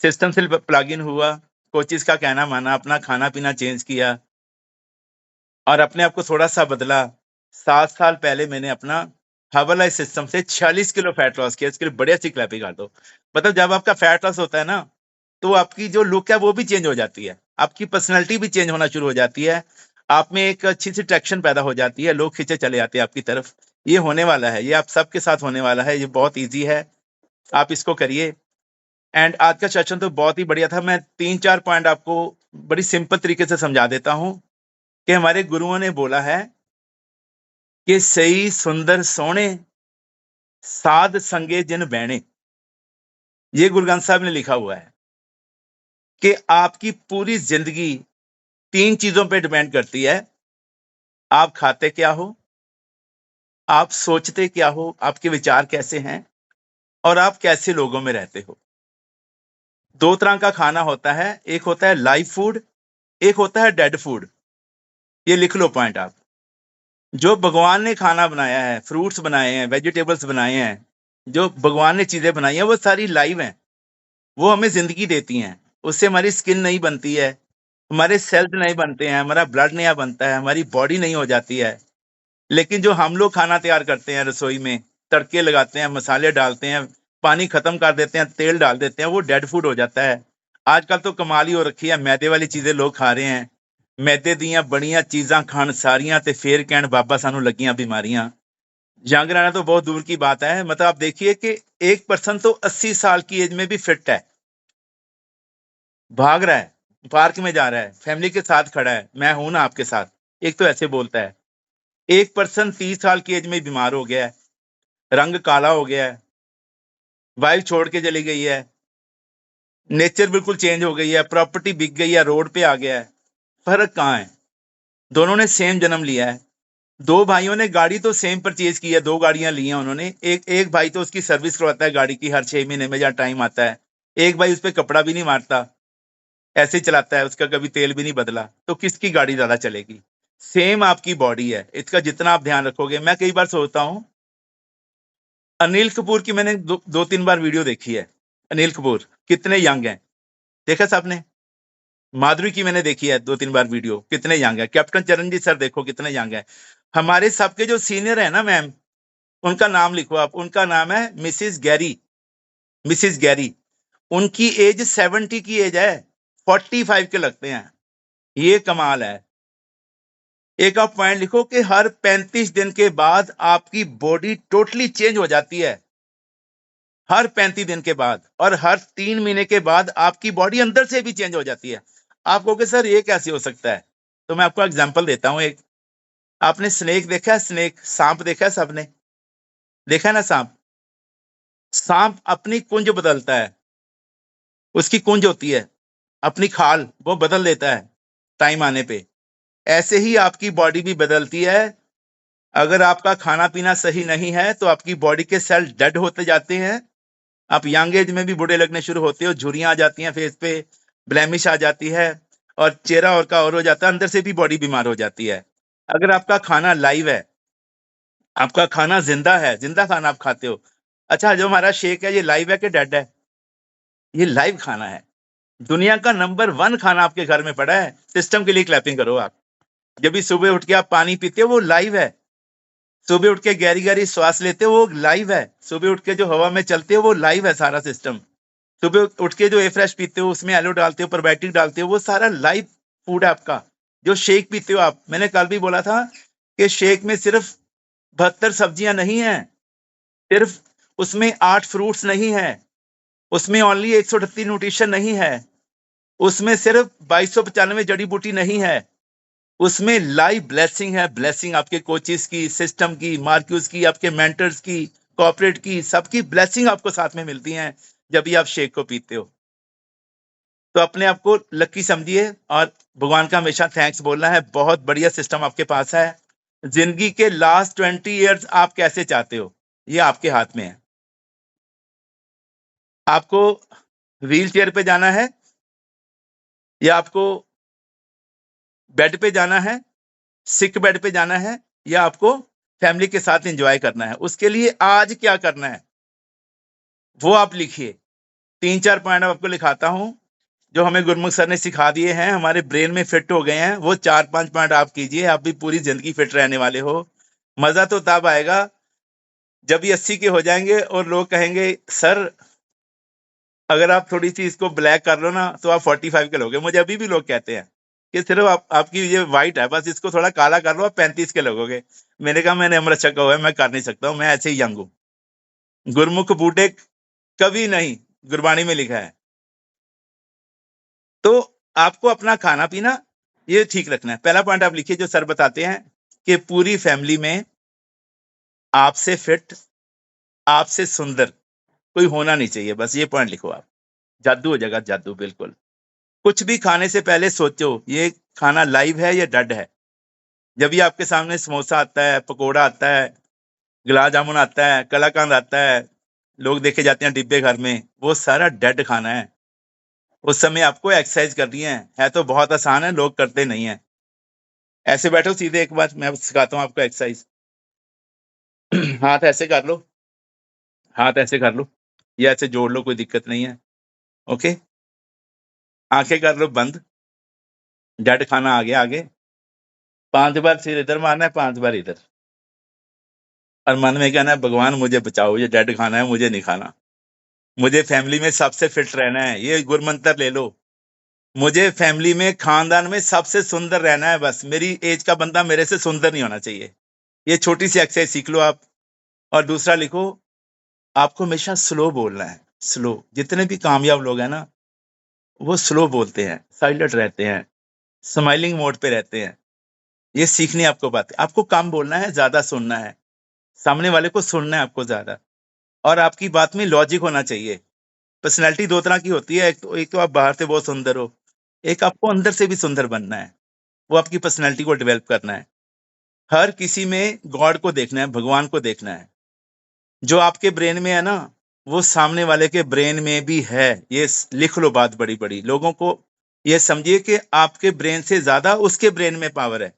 सिस्टम से प्लग इन हुआ, कोचिज का कहना माना, अपना खाना पीना चेंज किया और अपने आप को थोड़ा सा बदला। 7 साल पहले मैंने अपना हर्बलाइफ सिस्टम से 46 किलो फैट लॉस किया। इसके लिए बढ़िया सी क्लैपिंग कर दो। मतलब जब आपका फैट लॉस होता है ना तो आपकी जो लुक है वो भी चेंज हो जाती है, आपकी पर्सनैलिटी भी चेंज होना शुरू हो जाती है, आप में एक अच्छी सी ट्रैक्शन पैदा हो जाती है, लोग खींचे चले आते हैं आपकी तरफ। ये होने वाला है, ये आप सबके साथ होने वाला है। ये बहुत ईजी है, आप इसको करिए। एंड आज का सेशन तो बहुत ही बढ़िया था। मैं 3-4 पॉइंट आपको बड़ी सिंपल तरीके से समझा देता हूं कि हमारे गुरुओं ने बोला है कि सही सुंदर सोने साध संगे जिन बहने। ये गुरु ग्रंथ साहब ने लिखा हुआ है कि आपकी पूरी जिंदगी 3 चीजों पे डिपेंड करती है। आप खाते क्या हो, आप सोचते क्या हो, आपके विचार कैसे हैं और आप कैसे लोगों में रहते हो। 2 तरह का खाना होता है, एक होता है लाइव फूड, एक होता है डेड फूड। ये लिख लो पॉइंट आप। जो भगवान ने खाना बनाया है, फ्रूट्स बनाए हैं, वेजिटेबल्स बनाए हैं, जो भगवान ने चीजें बनाई हैं वो सारी लाइव हैं, वो हमें जिंदगी देती हैं। उससे हमारी स्किन नहीं बनती है, हमारे सेल्स नहीं बनते हैं, हमारा ब्लड नहीं बनता है, हमारी बॉडी नहीं हो जाती है। लेकिन जो हम लोग खाना तैयार करते हैं रसोई में, तड़के लगाते हैं, मसाले डालते हैं, पानी खत्म कर देते हैं, तेल डाल देते हैं, वो डेड फूड हो जाता है। आजकल तो कमाल ही हो रखी है, मैदे वाली चीजें लोग खा रहे हैं। मैदे दियां बड़ियां चीजां खाण सारियां ते फिर कहण बाबा सानू लगियां बीमारियां। यंग रहना तो बहुत दूर की बात है। मतलब आप देखिए कि एक पर्सन तो 80 साल की एज में भी फिट है, भाग रहा है, पार्क में जा रहा है, फैमिली के साथ खड़ा है, मैं हूं ना आपके साथ, एक तो ऐसे बोलता है। एक पर्सन 30 साल की एज में बीमार हो गया है, रंग काला हो गया है, वाइफ छोड़ के चली गई है, नेचर बिल्कुल चेंज हो गई है, प्रॉपर्टी बिक गई है, रोड पे आ गया है। फर्क कहाँ है? दोनों ने सेम जन्म लिया है। दो भाइयों ने गाड़ी तो सेम परचेज की है, 2 गाड़ियां ली हैं उन्होंने। एक भाई तो उसकी सर्विस करवाता है गाड़ी की हर 6 महीने में, जहाँ टाइम आता है। एक भाई उस पर कपड़ा भी नहीं मारता, ऐसे ही चलाता है, उसका कभी तेल भी नहीं बदला। तो किसकी गाड़ी ज्यादा चलेगी? सेम आपकी बॉडी है, इसका जितना आप ध्यान रखोगे। मैं कई बार सोचता हूँ, अनिल कपूर की मैंने 2-3 बार वीडियो देखी है। अनिल कपूर कितने यंग हैं, देखा सबने? माधुरी की मैंने देखी है 2-3 बार वीडियो, कितने यंग है। कैप्टन चरणजीत सर देखो कितने यंग है। हमारे सबके जो सीनियर है ना मैम, उनका नाम लिखो आप। उनका नाम है मिसिस गैरी, मिसिस गैरी। उनकी एज 70 की एज है, 45 के लगते हैं। ये कमाल है। एक आप पॉइंट लिखो कि हर 35 दिन के बाद आपकी बॉडी टोटली चेंज हो जाती है, हर 35 दिन के बाद। और हर 3 महीने के बाद आपकी बॉडी अंदर से भी चेंज हो जाती है। आप कहोगे सर ये कैसे हो सकता है? तो मैं आपको एग्जांपल देता हूं। एक आपने स्नेक देखा है? स्नेक, सांप देखा है? सबने देखा है ना सांप? सांप अपनी कुंज बदलता है, उसकी कुंज होती है, अपनी खाल वो बदल देता है टाइम आने पे। ऐसे ही आपकी बॉडी भी बदलती है। अगर आपका खाना पीना सही नहीं है तो आपकी बॉडी के सेल डेड होते जाते हैं। आप यंग एज में भी बूढ़े लगने शुरू होते हो, झुर्रियां आ जाती हैं फेस पे, ब्लैमिश आ जाती है, और चेहरा और का और हो जाता है, अंदर से भी बॉडी बीमार हो जाती है। अगर आपका खाना लाइव है, आपका खाना जिंदा है, जिंदा खाना आप खाते हो। अच्छा, जो हमारा शेक है ये लाइव है कि डेड है? ये लाइव खाना है। दुनिया का नंबर 1 खाना आपके घर में पड़ा है। सिस्टम के लिए क्लैपिंग करो आप। जब भी सुबह उठ के आप पानी पीते हो वो लाइव है। सुबह उठ के गहरी गहरी श्वास लेते हो वो लाइव है। सुबह उठ के जो हवा में चलते हो वो लाइव है सारा सिस्टम। सुबह उठ के जो ए फ्रेश पीते हो, उसमें एलो डालते हो, प्रोबायोटिक डालते हो, वो सारा लाइव फूड है आपका। जो शेक पीते हो आप, मैंने कल भी बोला था कि शेक में सिर्फ 72 सब्जियां नहीं है, सिर्फ उसमें 8 फ्रूट्स नहीं है, उसमें ओनली 138 न्यूट्रिशन नहीं है, उसमें सिर्फ 2295 जड़ी बूटी नहीं है, उसमें लाइव ब्लेसिंग है। ब्लेसिंग आपके कोचेस की, सिस्टम की, मार्क्यूज की, आपके मेंटर्स की, कॉर्पोरेट की, सबकी ब्लेसिंग आपको साथ में मिलती हैं जब भी आप शेक को पीते हो। तो अपने आप को लकी समझिए और भगवान का हमेशा थैंक्स बोलना है। बहुत बढ़िया सिस्टम आपके पास है। जिंदगी के लास्ट 20 इयर्स आप कैसे चाहते हो, ये आपके हाथ में है। आपको व्हील चेयर पे जाना है या आपको बेड पे जाना है, सिक बेड पे जाना है, या आपको फैमिली के साथ एंजॉय करना है? उसके लिए आज क्या करना है वो आप लिखिए। 3-4 पॉइंट आपको लिखाता हूं जो हमें गुरमुख सर ने सिखा दिए हैं, हमारे ब्रेन में फिट हो गए हैं। वो 4-5 पॉइंट आप कीजिए, आप भी पूरी जिंदगी फिट रहने वाले हो। मजा तो तब आएगा जब ये 80 के हो जाएंगे और लोग कहेंगे सर अगर आप थोड़ी सी इसको ब्लैक कर लो ना तो आप 45 के लोगे। मुझे अभी भी लोग कहते हैं कि सिर्फ आपकी ये व्हाइट है, बस इसको थोड़ा काला कर लो आप 35 के लोगोगे। मैंने कहा मैंने अमृत छका हुआ है, मैं कर नहीं सकता हूँ, मैं ऐसे ही यंग हूँ। गुरमुख बूढ़े कभी नहीं, गुरबाणी में लिखा है। तो आपको अपना खाना पीना ये ठीक रखना है। पहला पॉइंट आप लिखिए जो सर बताते हैं कि पूरी फैमिली में आपसे फिट, आपसे सुंदर कोई होना नहीं चाहिए। बस ये पॉइंट लिखो आप, जादू हो जाएगा, जादू बिल्कुल। कुछ भी खाने से पहले सोचो ये खाना लाइव है या डेड है। जब भी आपके सामने समोसा आता है, पकोड़ा आता है, गुलाब जामुन आता है, कलाकंद आता है, लोग देखे जाते हैं डिब्बे घर में, वो सारा डेड खाना है। उस समय आपको एक्सरसाइज करनी है तो बहुत आसान है, लोग करते नहीं है। ऐसे बैठो सीधे, एक बार मैं सिखाता हूँ आपको एक्सरसाइज। हाथ ऐसे कर लो, हाथ ऐसे कर लो, या ऐसे जोड़ लो, कोई दिक्कत नहीं है। ओके, आंखें कर लो बंद, डेड खाना आ गया आगे। 5 बार सिर इधर मारना है, 5 बार इधर, और मन में कहना है भगवान मुझे बचाओ, ये डेड खाना है, मुझे नहीं खाना। मुझे फैमिली में सबसे फिट रहना है, ये गुरमंत्र ले लो। मुझे फैमिली में, खानदान में सबसे सुंदर रहना है। बस मेरी एज का बंदा मेरे से सुंदर नहीं होना चाहिए। ये छोटी सी एक्सरसाइज सीख लो आप। और दूसरा लिखो, आपको हमेशा स्लो बोलना है, स्लो। जितने भी कामयाब लोग हैं ना, वो स्लो बोलते हैं, साइलेंट रहते हैं, स्माइलिंग मोड पे रहते हैं। ये सीखनी है आपको बात। आपको कम बोलना है, ज्यादा सुनना है, सामने वाले को सुनना है आपको ज्यादा, और आपकी बात में लॉजिक होना चाहिए। पर्सनैलिटी दो तरह की होती है, एक तो आप बाहर से बहुत सुंदर हो, एक आपको अंदर से भी सुंदर बनना है। वो आपकी पर्सनैलिटी को डेवलप करना है। हर किसी में गॉड को देखना है, भगवान को देखना है। जो आपके ब्रेन में है ना, वो सामने वाले के ब्रेन में भी है। ये लिख लो बात बड़ी बड़ी। लोगों को ये समझिए कि आपके ब्रेन से ज्यादा उसके ब्रेन में पावर है।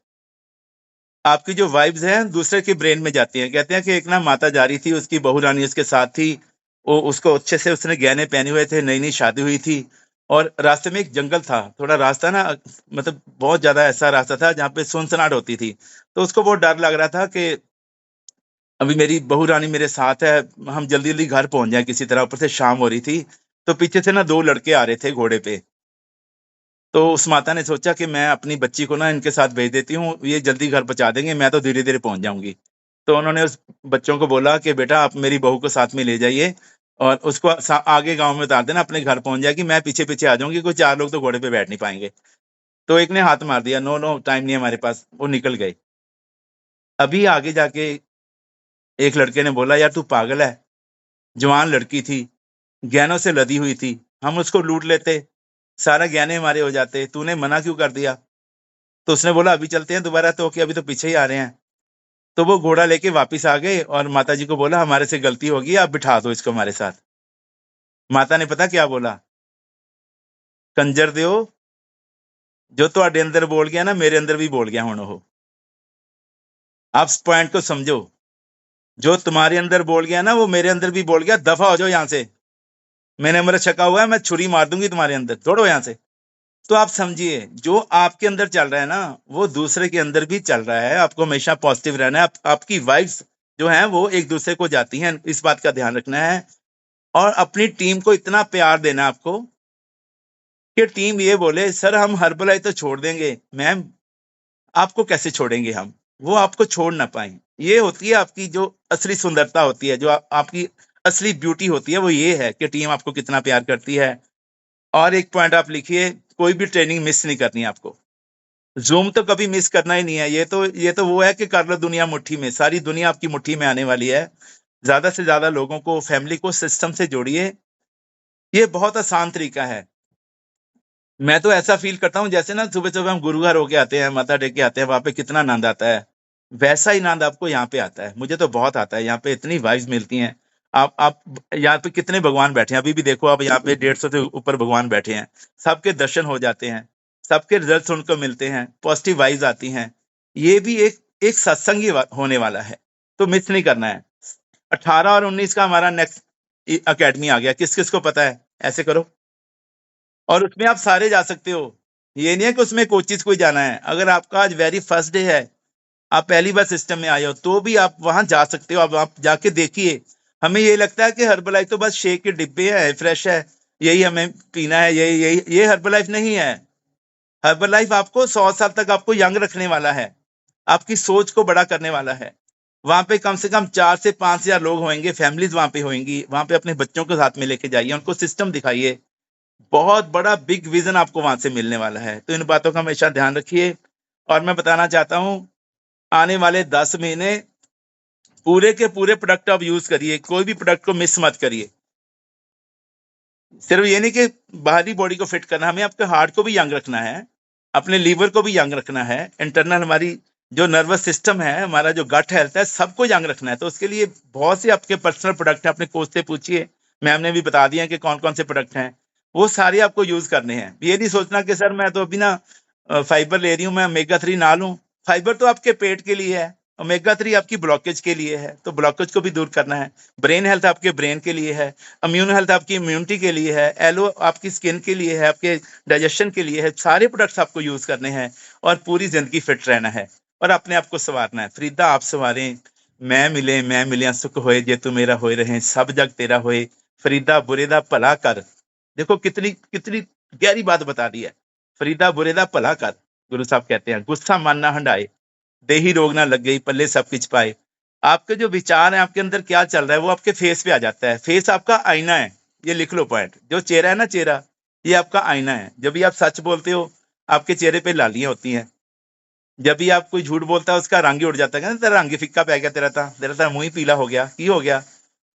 आपकी जो वाइब्स हैं दूसरे के ब्रेन में जाती हैं। कहते हैं कि एक ना माता जा रही थी, उसकी बहू रानी उसके साथ थी, वो उसको अच्छे से उसने गहने पहने हुए थे, नई नई शादी हुई थी, और रास्ते में एक जंगल था। थोड़ा रास्ता ना, मतलब बहुत ज्यादा ऐसा रास्ता था जहाँ पे सुनसनाहट होती थी। तो उसको बहुत डर लग रहा था कि अभी मेरी बहू रानी मेरे साथ है, हम जल्दी जल्दी घर पहुंच जाए किसी तरह। ऊपर से शाम हो रही थी, तो पीछे से ना दो लड़के आ रहे थे घोड़े पे। तो उस माता ने सोचा कि मैं अपनी बच्ची को ना इनके साथ भेज देती हूँ, ये जल्दी घर पहुंचा देंगे, मैं तो धीरे धीरे पहुंच जाऊंगी। तो उन्होंने उस बच्चों को बोला कि बेटा आप मेरी बहू को साथ में ले जाइए, और उसको आगे गांव में उतार देना, अपने घर पहुंच जाएगी, मैं पीछे पीछे आ जाऊंगी, कोई चार लोग तो घोड़े पे बैठ नहीं पाएंगे। तो एक ने हाथ मार दिया, नो नो टाइम नहीं है हमारे पास, वो निकल गए। अभी आगे जाके एक लड़के ने बोला, यार तू पागल है, जवान लड़की थी, गहनों से लदी हुई थी, हम उसको लूट लेते, सारा गहने हमारे हो जाते, तूने मना क्यों कर दिया? तो उसने बोला अभी चलते हैं दोबारा, तो कि अभी तो पीछे ही आ रहे हैं। तो वो घोड़ा लेके वापस आ गए और माता जी को बोला हमारे से गलती होगी, आप बिठा दो इसको हमारे साथ। माता ने पता क्या बोला? कंजर दियो, जो ਤੁਹਾਡੇ अंदर बोल गया ना मेरे अंदर भी बोल गया हुण ਉਹ। आप इस पॉइंट को समझो, जो तुम्हारे अंदर बोल गया ना वो मेरे अंदर भी बोल गया, दफा हो जाओ यहाँ से, मैंने अमृत छका हुआ है, मैं छुरी मार दूंगी तुम्हारे अंदर, छोड़ो यहाँ से। तो आप समझिए, जो आपके अंदर चल रहा है ना वो दूसरे के अंदर भी चल रहा है। आपको हमेशा पॉजिटिव रहना है। आपकी वाइब्स जो हैं वो एक दूसरे को जाती हैं, इस बात का ध्यान रखना है। और अपनी टीम को इतना प्यार देना है आपको कि टीम ये बोले सर हम हर्बलाइज तो छोड़ देंगे। मैम आपको कैसे छोड़ेंगे हम, वो आपको छोड़ ना पाए। ये होती है आपकी जो असली सुंदरता होती है, जो आपकी असली ब्यूटी होती है, वो ये है कि टीम आपको कितना प्यार करती है। और एक पॉइंट आप लिखिए, कोई भी ट्रेनिंग मिस नहीं करनी आपको। जूम तो कभी मिस करना ही नहीं है। ये तो वो है कि कर लो दुनिया मुट्ठी में, सारी दुनिया आपकी मुट्ठी में आने वाली है। ज्यादा से ज्यादा लोगों को, फैमिली को सिस्टम से जोड़िए। ये बहुत आसान तरीका है। मैं तो ऐसा फील करता हूँ जैसे ना सुबह सुबह हम गुरुघर होके आते हैं, माथा टेक के आते हैं, वहां पे कितना आनंद आता है, वैसा ही आनंद आपको यहाँ पे आता है। मुझे तो बहुत आता है। यहाँ पे इतनी वाइब्स मिलती हैं। आप यहाँ पे कितने भगवान बैठे हैं, अभी भी देखो आप, यहाँ पे 150 से ऊपर भगवान बैठे हैं। सबके दर्शन हो जाते हैं, सबके रिजल्ट उनको मिलते हैं, पॉजिटिव वाइब्स आती हैं। ये भी एक सत्संग ही होने वाला है, तो मिस नहीं करना है। 18 और 19 का हमारा नेक्स्ट अकेडमी आ गया, किस किस को पता है? ऐसे करो। और उसमें आप सारे जा सकते हो। ये नहीं है कि उसमें कोचिज कोई जाना है। अगर आपका आज वेरी फर्स्ट डे है, आप पहली बार सिस्टम में आए हो, तो भी आप वहां जा सकते हो। अब आप जाके देखिए। हमें ये लगता है कि हर्बलाइफ तो बस शेक के डिब्बे है, फ्रेश है, यही हमें पीना है, ये हर्बलाइफ नहीं है। हर्बलाइफ आपको 100 साल तक आपको यंग रखने वाला है, आपकी सोच को बड़ा करने वाला है। वहां पे कम से कम 4 से 5 हजार लोग होंगे, फैमिलीज वहां पे होंगी। वहां पे अपने बच्चों को साथ में लेके जाइए, उनको सिस्टम दिखाइए। बहुत बड़ा बिग विजन आपको वहां से मिलने वाला है। तो इन बातों का हमेशा ध्यान रखिए। और मैं बताना चाहता हूं, आने वाले 10 महीने पूरे के पूरे प्रोडक्ट आप यूज करिए, कोई भी प्रोडक्ट को मिस मत करिए। सिर्फ ये नहीं कि बाहरी बॉडी को फिट करना, हमें आपके हार्ट को भी यंग रखना है, अपने लीवर को भी यंग रखना है, इंटरनल हमारी जो नर्वस सिस्टम है, हमारा जो गट हेल्थ है, सबको यंग रखना है। तो उसके लिए बहुत से आपके पर्सनल प्रोडक्ट हैं, अपने कोच से पूछिए। मैम ने भी बता दिया कि कौन कौन से प्रोडक्ट हैं, वो सारे आपको यूज करने हैं। ये नहीं सोचना कि सर मैं तो अभी ना फाइबर ले रही हूँ, मैं ओमेगा 3 ना लूं। फाइबर तो आपके पेट के लिए है, ओमेगा 3 आपकी ब्लॉकेज के लिए है, तो ब्लॉकेज को भी दूर करना है। ब्रेन हेल्थ आपके ब्रेन के लिए है, इम्यून हेल्थ आपकी इम्यूनिटी के लिए है, एलो आपकी स्किन के लिए है, आपके डाइजेशन के लिए है। सारे प्रोडक्ट्स आपको यूज करने हैं और पूरी जिंदगी फिट रहना है और अपने आप को संवारना है। फरीदा आप संवारें, मैं मिले सुख होए, जे तू मेरा होए रहे, सब जग तेरा होए, फरीदा बुरे दा भला कर। देखो कितनी कितनी गहरी बात बता दी है। फरीदा बुरे दा भला कर, गुरु साहब कहते हैं, गुस्सा मन ना हंडाए, देही रोग ना लगे, पल्ले सब किछ पाए, आपके जो विचार हैं, आपके अंदर क्या चल रहा है, वो आपके फेस पे आ जाता है। फेस आपका आईना है, ये लिख लो पॉइंट। जो चेहरा है ना, चेहरा ये आपका आईना है। जब भी आप सच बोलते हो, आपके चेहरे पे लालियां होती हैं। जब भी आप कोई झूठ बोलता है, उसका रंग ही उड़ जाता है। कहते तेरा रंग ही फिक्का पै गया, तेरा मुंह ही पीला हो गया, की हो गया,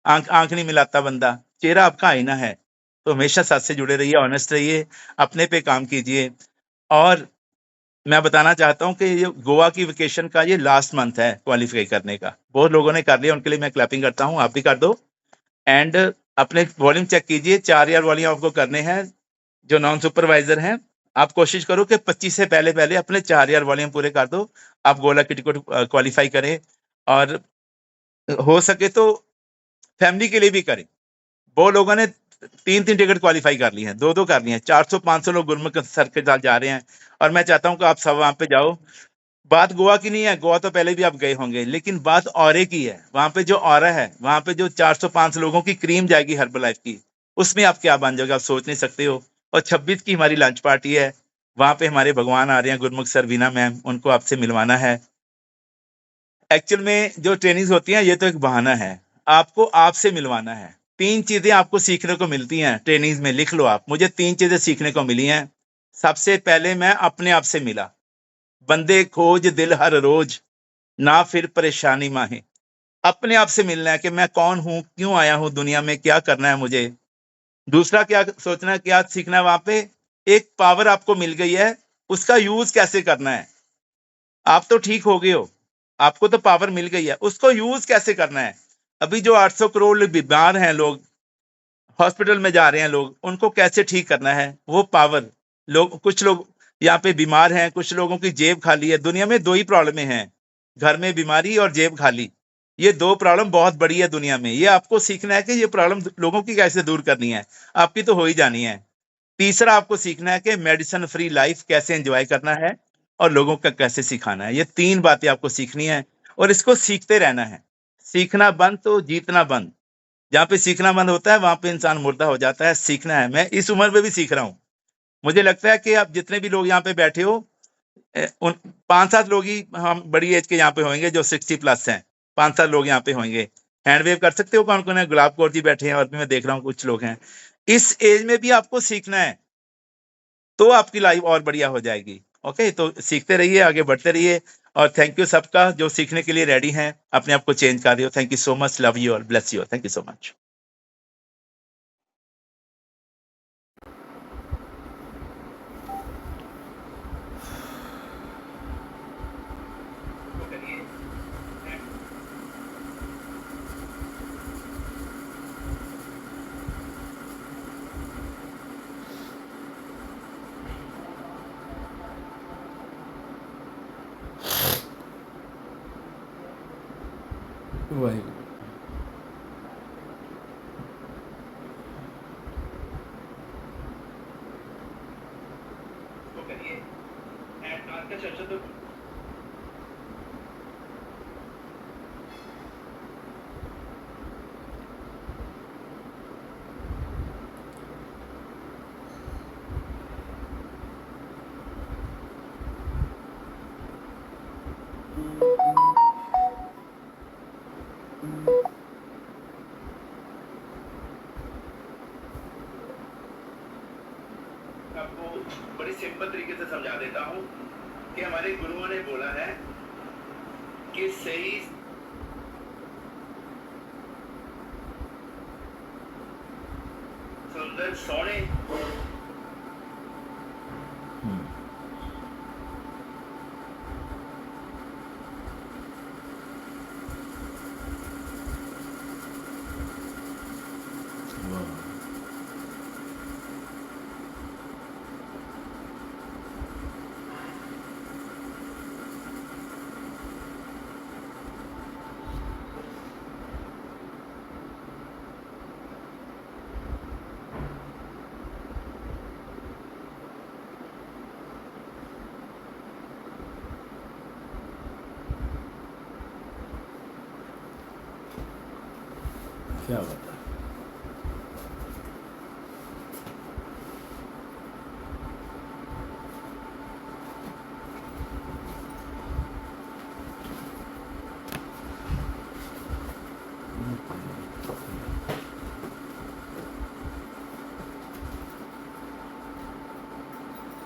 आंख नहीं मिलाता बंदा। चेहरा आपका आईना है। तो हमेशा सच से जुड़े रहिए, ऑनेस्ट रहिए, अपने पे काम कीजिए। और मैं बताना चाहता हूं कि ये गोवा की वेकेशन का ये लास्ट मंथ है क्वालिफाई करने का। बहुत लोगों ने कर लिया, उनके लिए मैं क्लैपिंग करता हूं, आप भी कर दो। एंड अपने वॉल्यूम चेक कीजिए, 4 ईयर वॉल्यूम आपको करने हैं। जो नॉन सुपरवाइजर हैं, आप कोशिश करो कि 25 से पहले पहले अपने 4 ईयर वॉल्यूम पूरे कर दो। आप गोला की टिकट क्वालिफाई करें, और हो सके तो फैमिली के लिए भी करें। वो लोगों ने 3-3 टिकट क्वालिफाई कर ली हैं, 2-2 कर ली हैं। 400-500 लोग गुरमुख सर के साथ जा रहे हैं, और मैं चाहता हूं कि आप सब वहां पे जाओ। बात गोवा की नहीं है, गोवा तो पहले भी आप गए होंगे, लेकिन बात ऑरे की है। वहां पे जो ऑरा है, वहां पे जो 400-500 लोगों की क्रीम जाएगी हर्बल लाइफ की, उसमें आप क्या बन जाओगे, आप सोच नहीं सकते हो। और 26 की हमारी लंच पार्टी है, वहां पे हमारे भगवान आ रहे हैं, गुरमुख सर, वीना मैम, उनको आपसे मिलवाना है। एक्चुअल में जो ट्रेनिंग होती है, ये तो एक बहाना है, आपको आपसे मिलवाना है। 3 चीजें आपको सीखने को मिलती हैं ट्रेनिंग में, लिख लो आप। मुझे 3 चीजें सीखने को मिली हैं। सबसे पहले मैं अपने आप से मिला। बंदे खोज दिल हर रोज, ना फिर परेशानी माहे। अपने आप से मिलना है कि मैं कौन हूं, क्यों आया हूं दुनिया में, क्या करना है मुझे। दूसरा क्या सोचना है, क्या सीखना है, वहां पे एक पावर आपको मिल गई है, उसका यूज कैसे करना है। आप तो ठीक हो गए हो, आपको तो पावर मिल गई है, उसको यूज कैसे करना है। अभी जो 800 करोड़ बीमार हैं लोग, हॉस्पिटल में जा रहे हैं लोग, उनको कैसे ठीक करना है, वो पावर। कुछ लोग यहाँ पे बीमार हैं, कुछ लोगों की जेब खाली है। दुनिया में 2 ही प्रॉब्लम हैं, घर में बीमारी और जेब खाली। ये 2 प्रॉब्लम बहुत बड़ी है दुनिया में। ये आपको सीखना है कि ये प्रॉब्लम लोगों की कैसे दूर करनी है, आपकी तो हो ही जानी है। तीसरा आपको सीखना है कि मेडिसिन फ्री लाइफ कैसे एंजॉय करना है, और लोगों का कैसे सिखाना है। ये 3 बातें आपको सीखनी है, और इसको सीखते रहना है। सीखना बंद तो जीतना बंद। जहाँ पे सीखना बंद होता है, वहां पे इंसान मुर्दा हो जाता है। सीखना है। मैं इस उम्र में भी सीख रहा हूँ। मुझे लगता है कि आप जितने भी लोग यहाँ पे बैठे हो, उन 5-7 लोग ही हम बड़ी एज के यहाँ पे होंगे जो 60 प्लस हैं। 5-7 लोग यहाँ पे होंगे। हैंड वेव कर सकते हो कौन कौन है? गुलाब कौर जी बैठे हैं, और भी मैं देख रहा हूँ कुछ लोग हैं। इस एज में भी आपको सीखना है, तो आपकी लाइफ और बढ़िया हो जाएगी। ओके, तो सीखते रहिए, आगे बढ़ते रहिए। और थैंक यू सबका जो सीखने के लिए रेडी हैं, अपने आप को चेंज कर रहे हो। Thank you so much, love you और bless you. Thank you so much. Waheguru. आपको बड़ी सिंपल तरीके से समझा देता हूँ कि हमारे गुरुओं ने बोला है कि सही सुंदर सोने क्या बात है।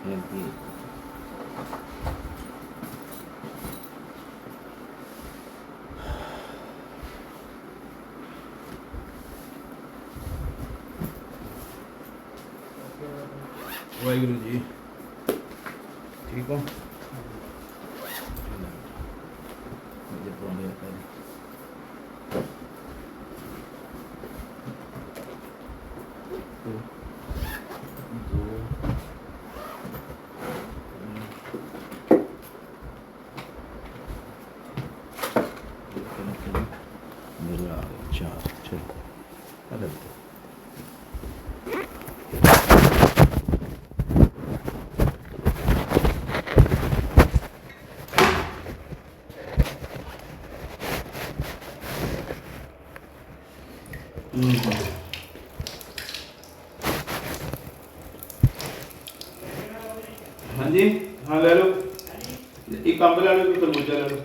हेल्दी वाहिगुरु जी ठीक हो मुझे प्रॉब्लम है तो दो मेरे आ गए चार चलो अरे हाँ जी हाँ ले लो एक कप ले लो एक तरबूजा ले लो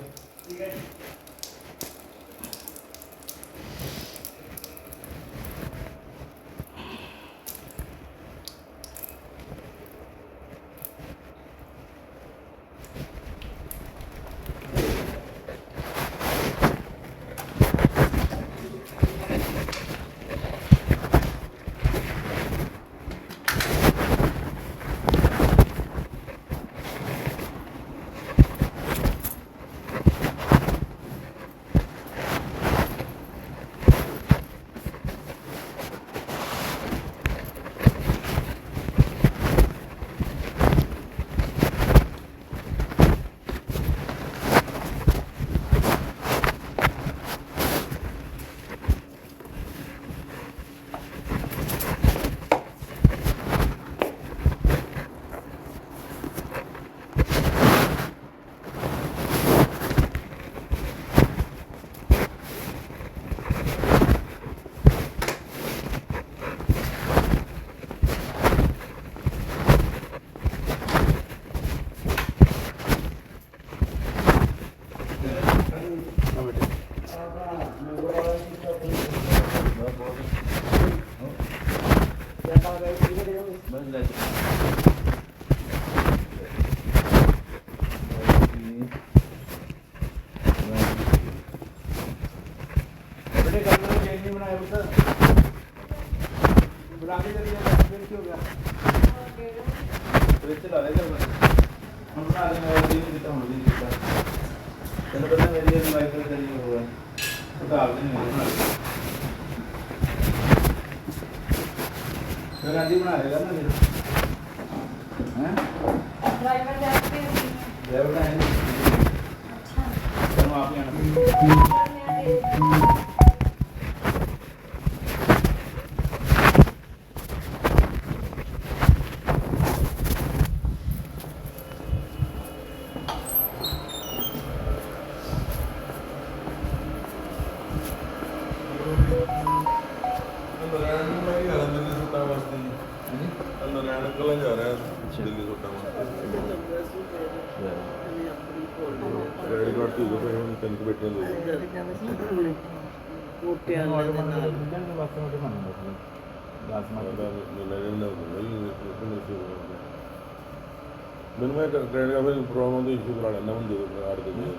ਮੈਨੂੰ ਮੈਂ ਕ੍ਰੈਡਿਟ ਕਾਰਡ ਵਿੱਚ ਪ੍ਰੋਬਲਮ ਦਾ ਇਸ਼ੂ ਕਰਾ ਲੈਂਦਾ ਹੁਣ ਜਦੋਂ ਕਾਰਡ ਦੇ ਦੇ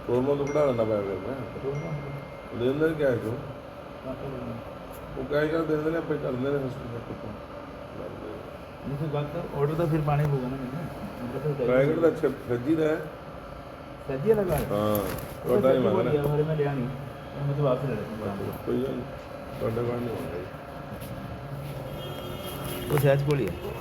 ਪ੍ਰੋਬਲਮ ਤੋਂ ਕਢਾ ਲੈਂਦਾ ਪਿਆ ਫਿਰ ਮੈਂ ਦੇ ਦਿੰਦੇ ਨੇ ਕੈਸ਼ ਉਹ ਕਹੇਗਾ ਦੇ ਦਿੰਦੇ ਨੇ ਆਪੇ ਕਰ ਦਿੰਦੇ ਨੇ ਹਸਪੀਟਲ ਤੋਂ नहीं फिर बात कर ऑर्डर तो फिर पानी होगा ना मैंने पैकेट तो अच्छा सज्जी का है सज्जी लगा है हाँ ਤੁਹਾਡਾ ਹੀ ਮੰਗਣਾ हमारे में लिया नहीं मैं तो वापस ले लेता हूं ਕੋਈ ਗੱਲ ਤੁਹਾਡਾ ਕਾਰਡ ਨਹੀਂ ਹੋਣਾ वो सहज बोलिए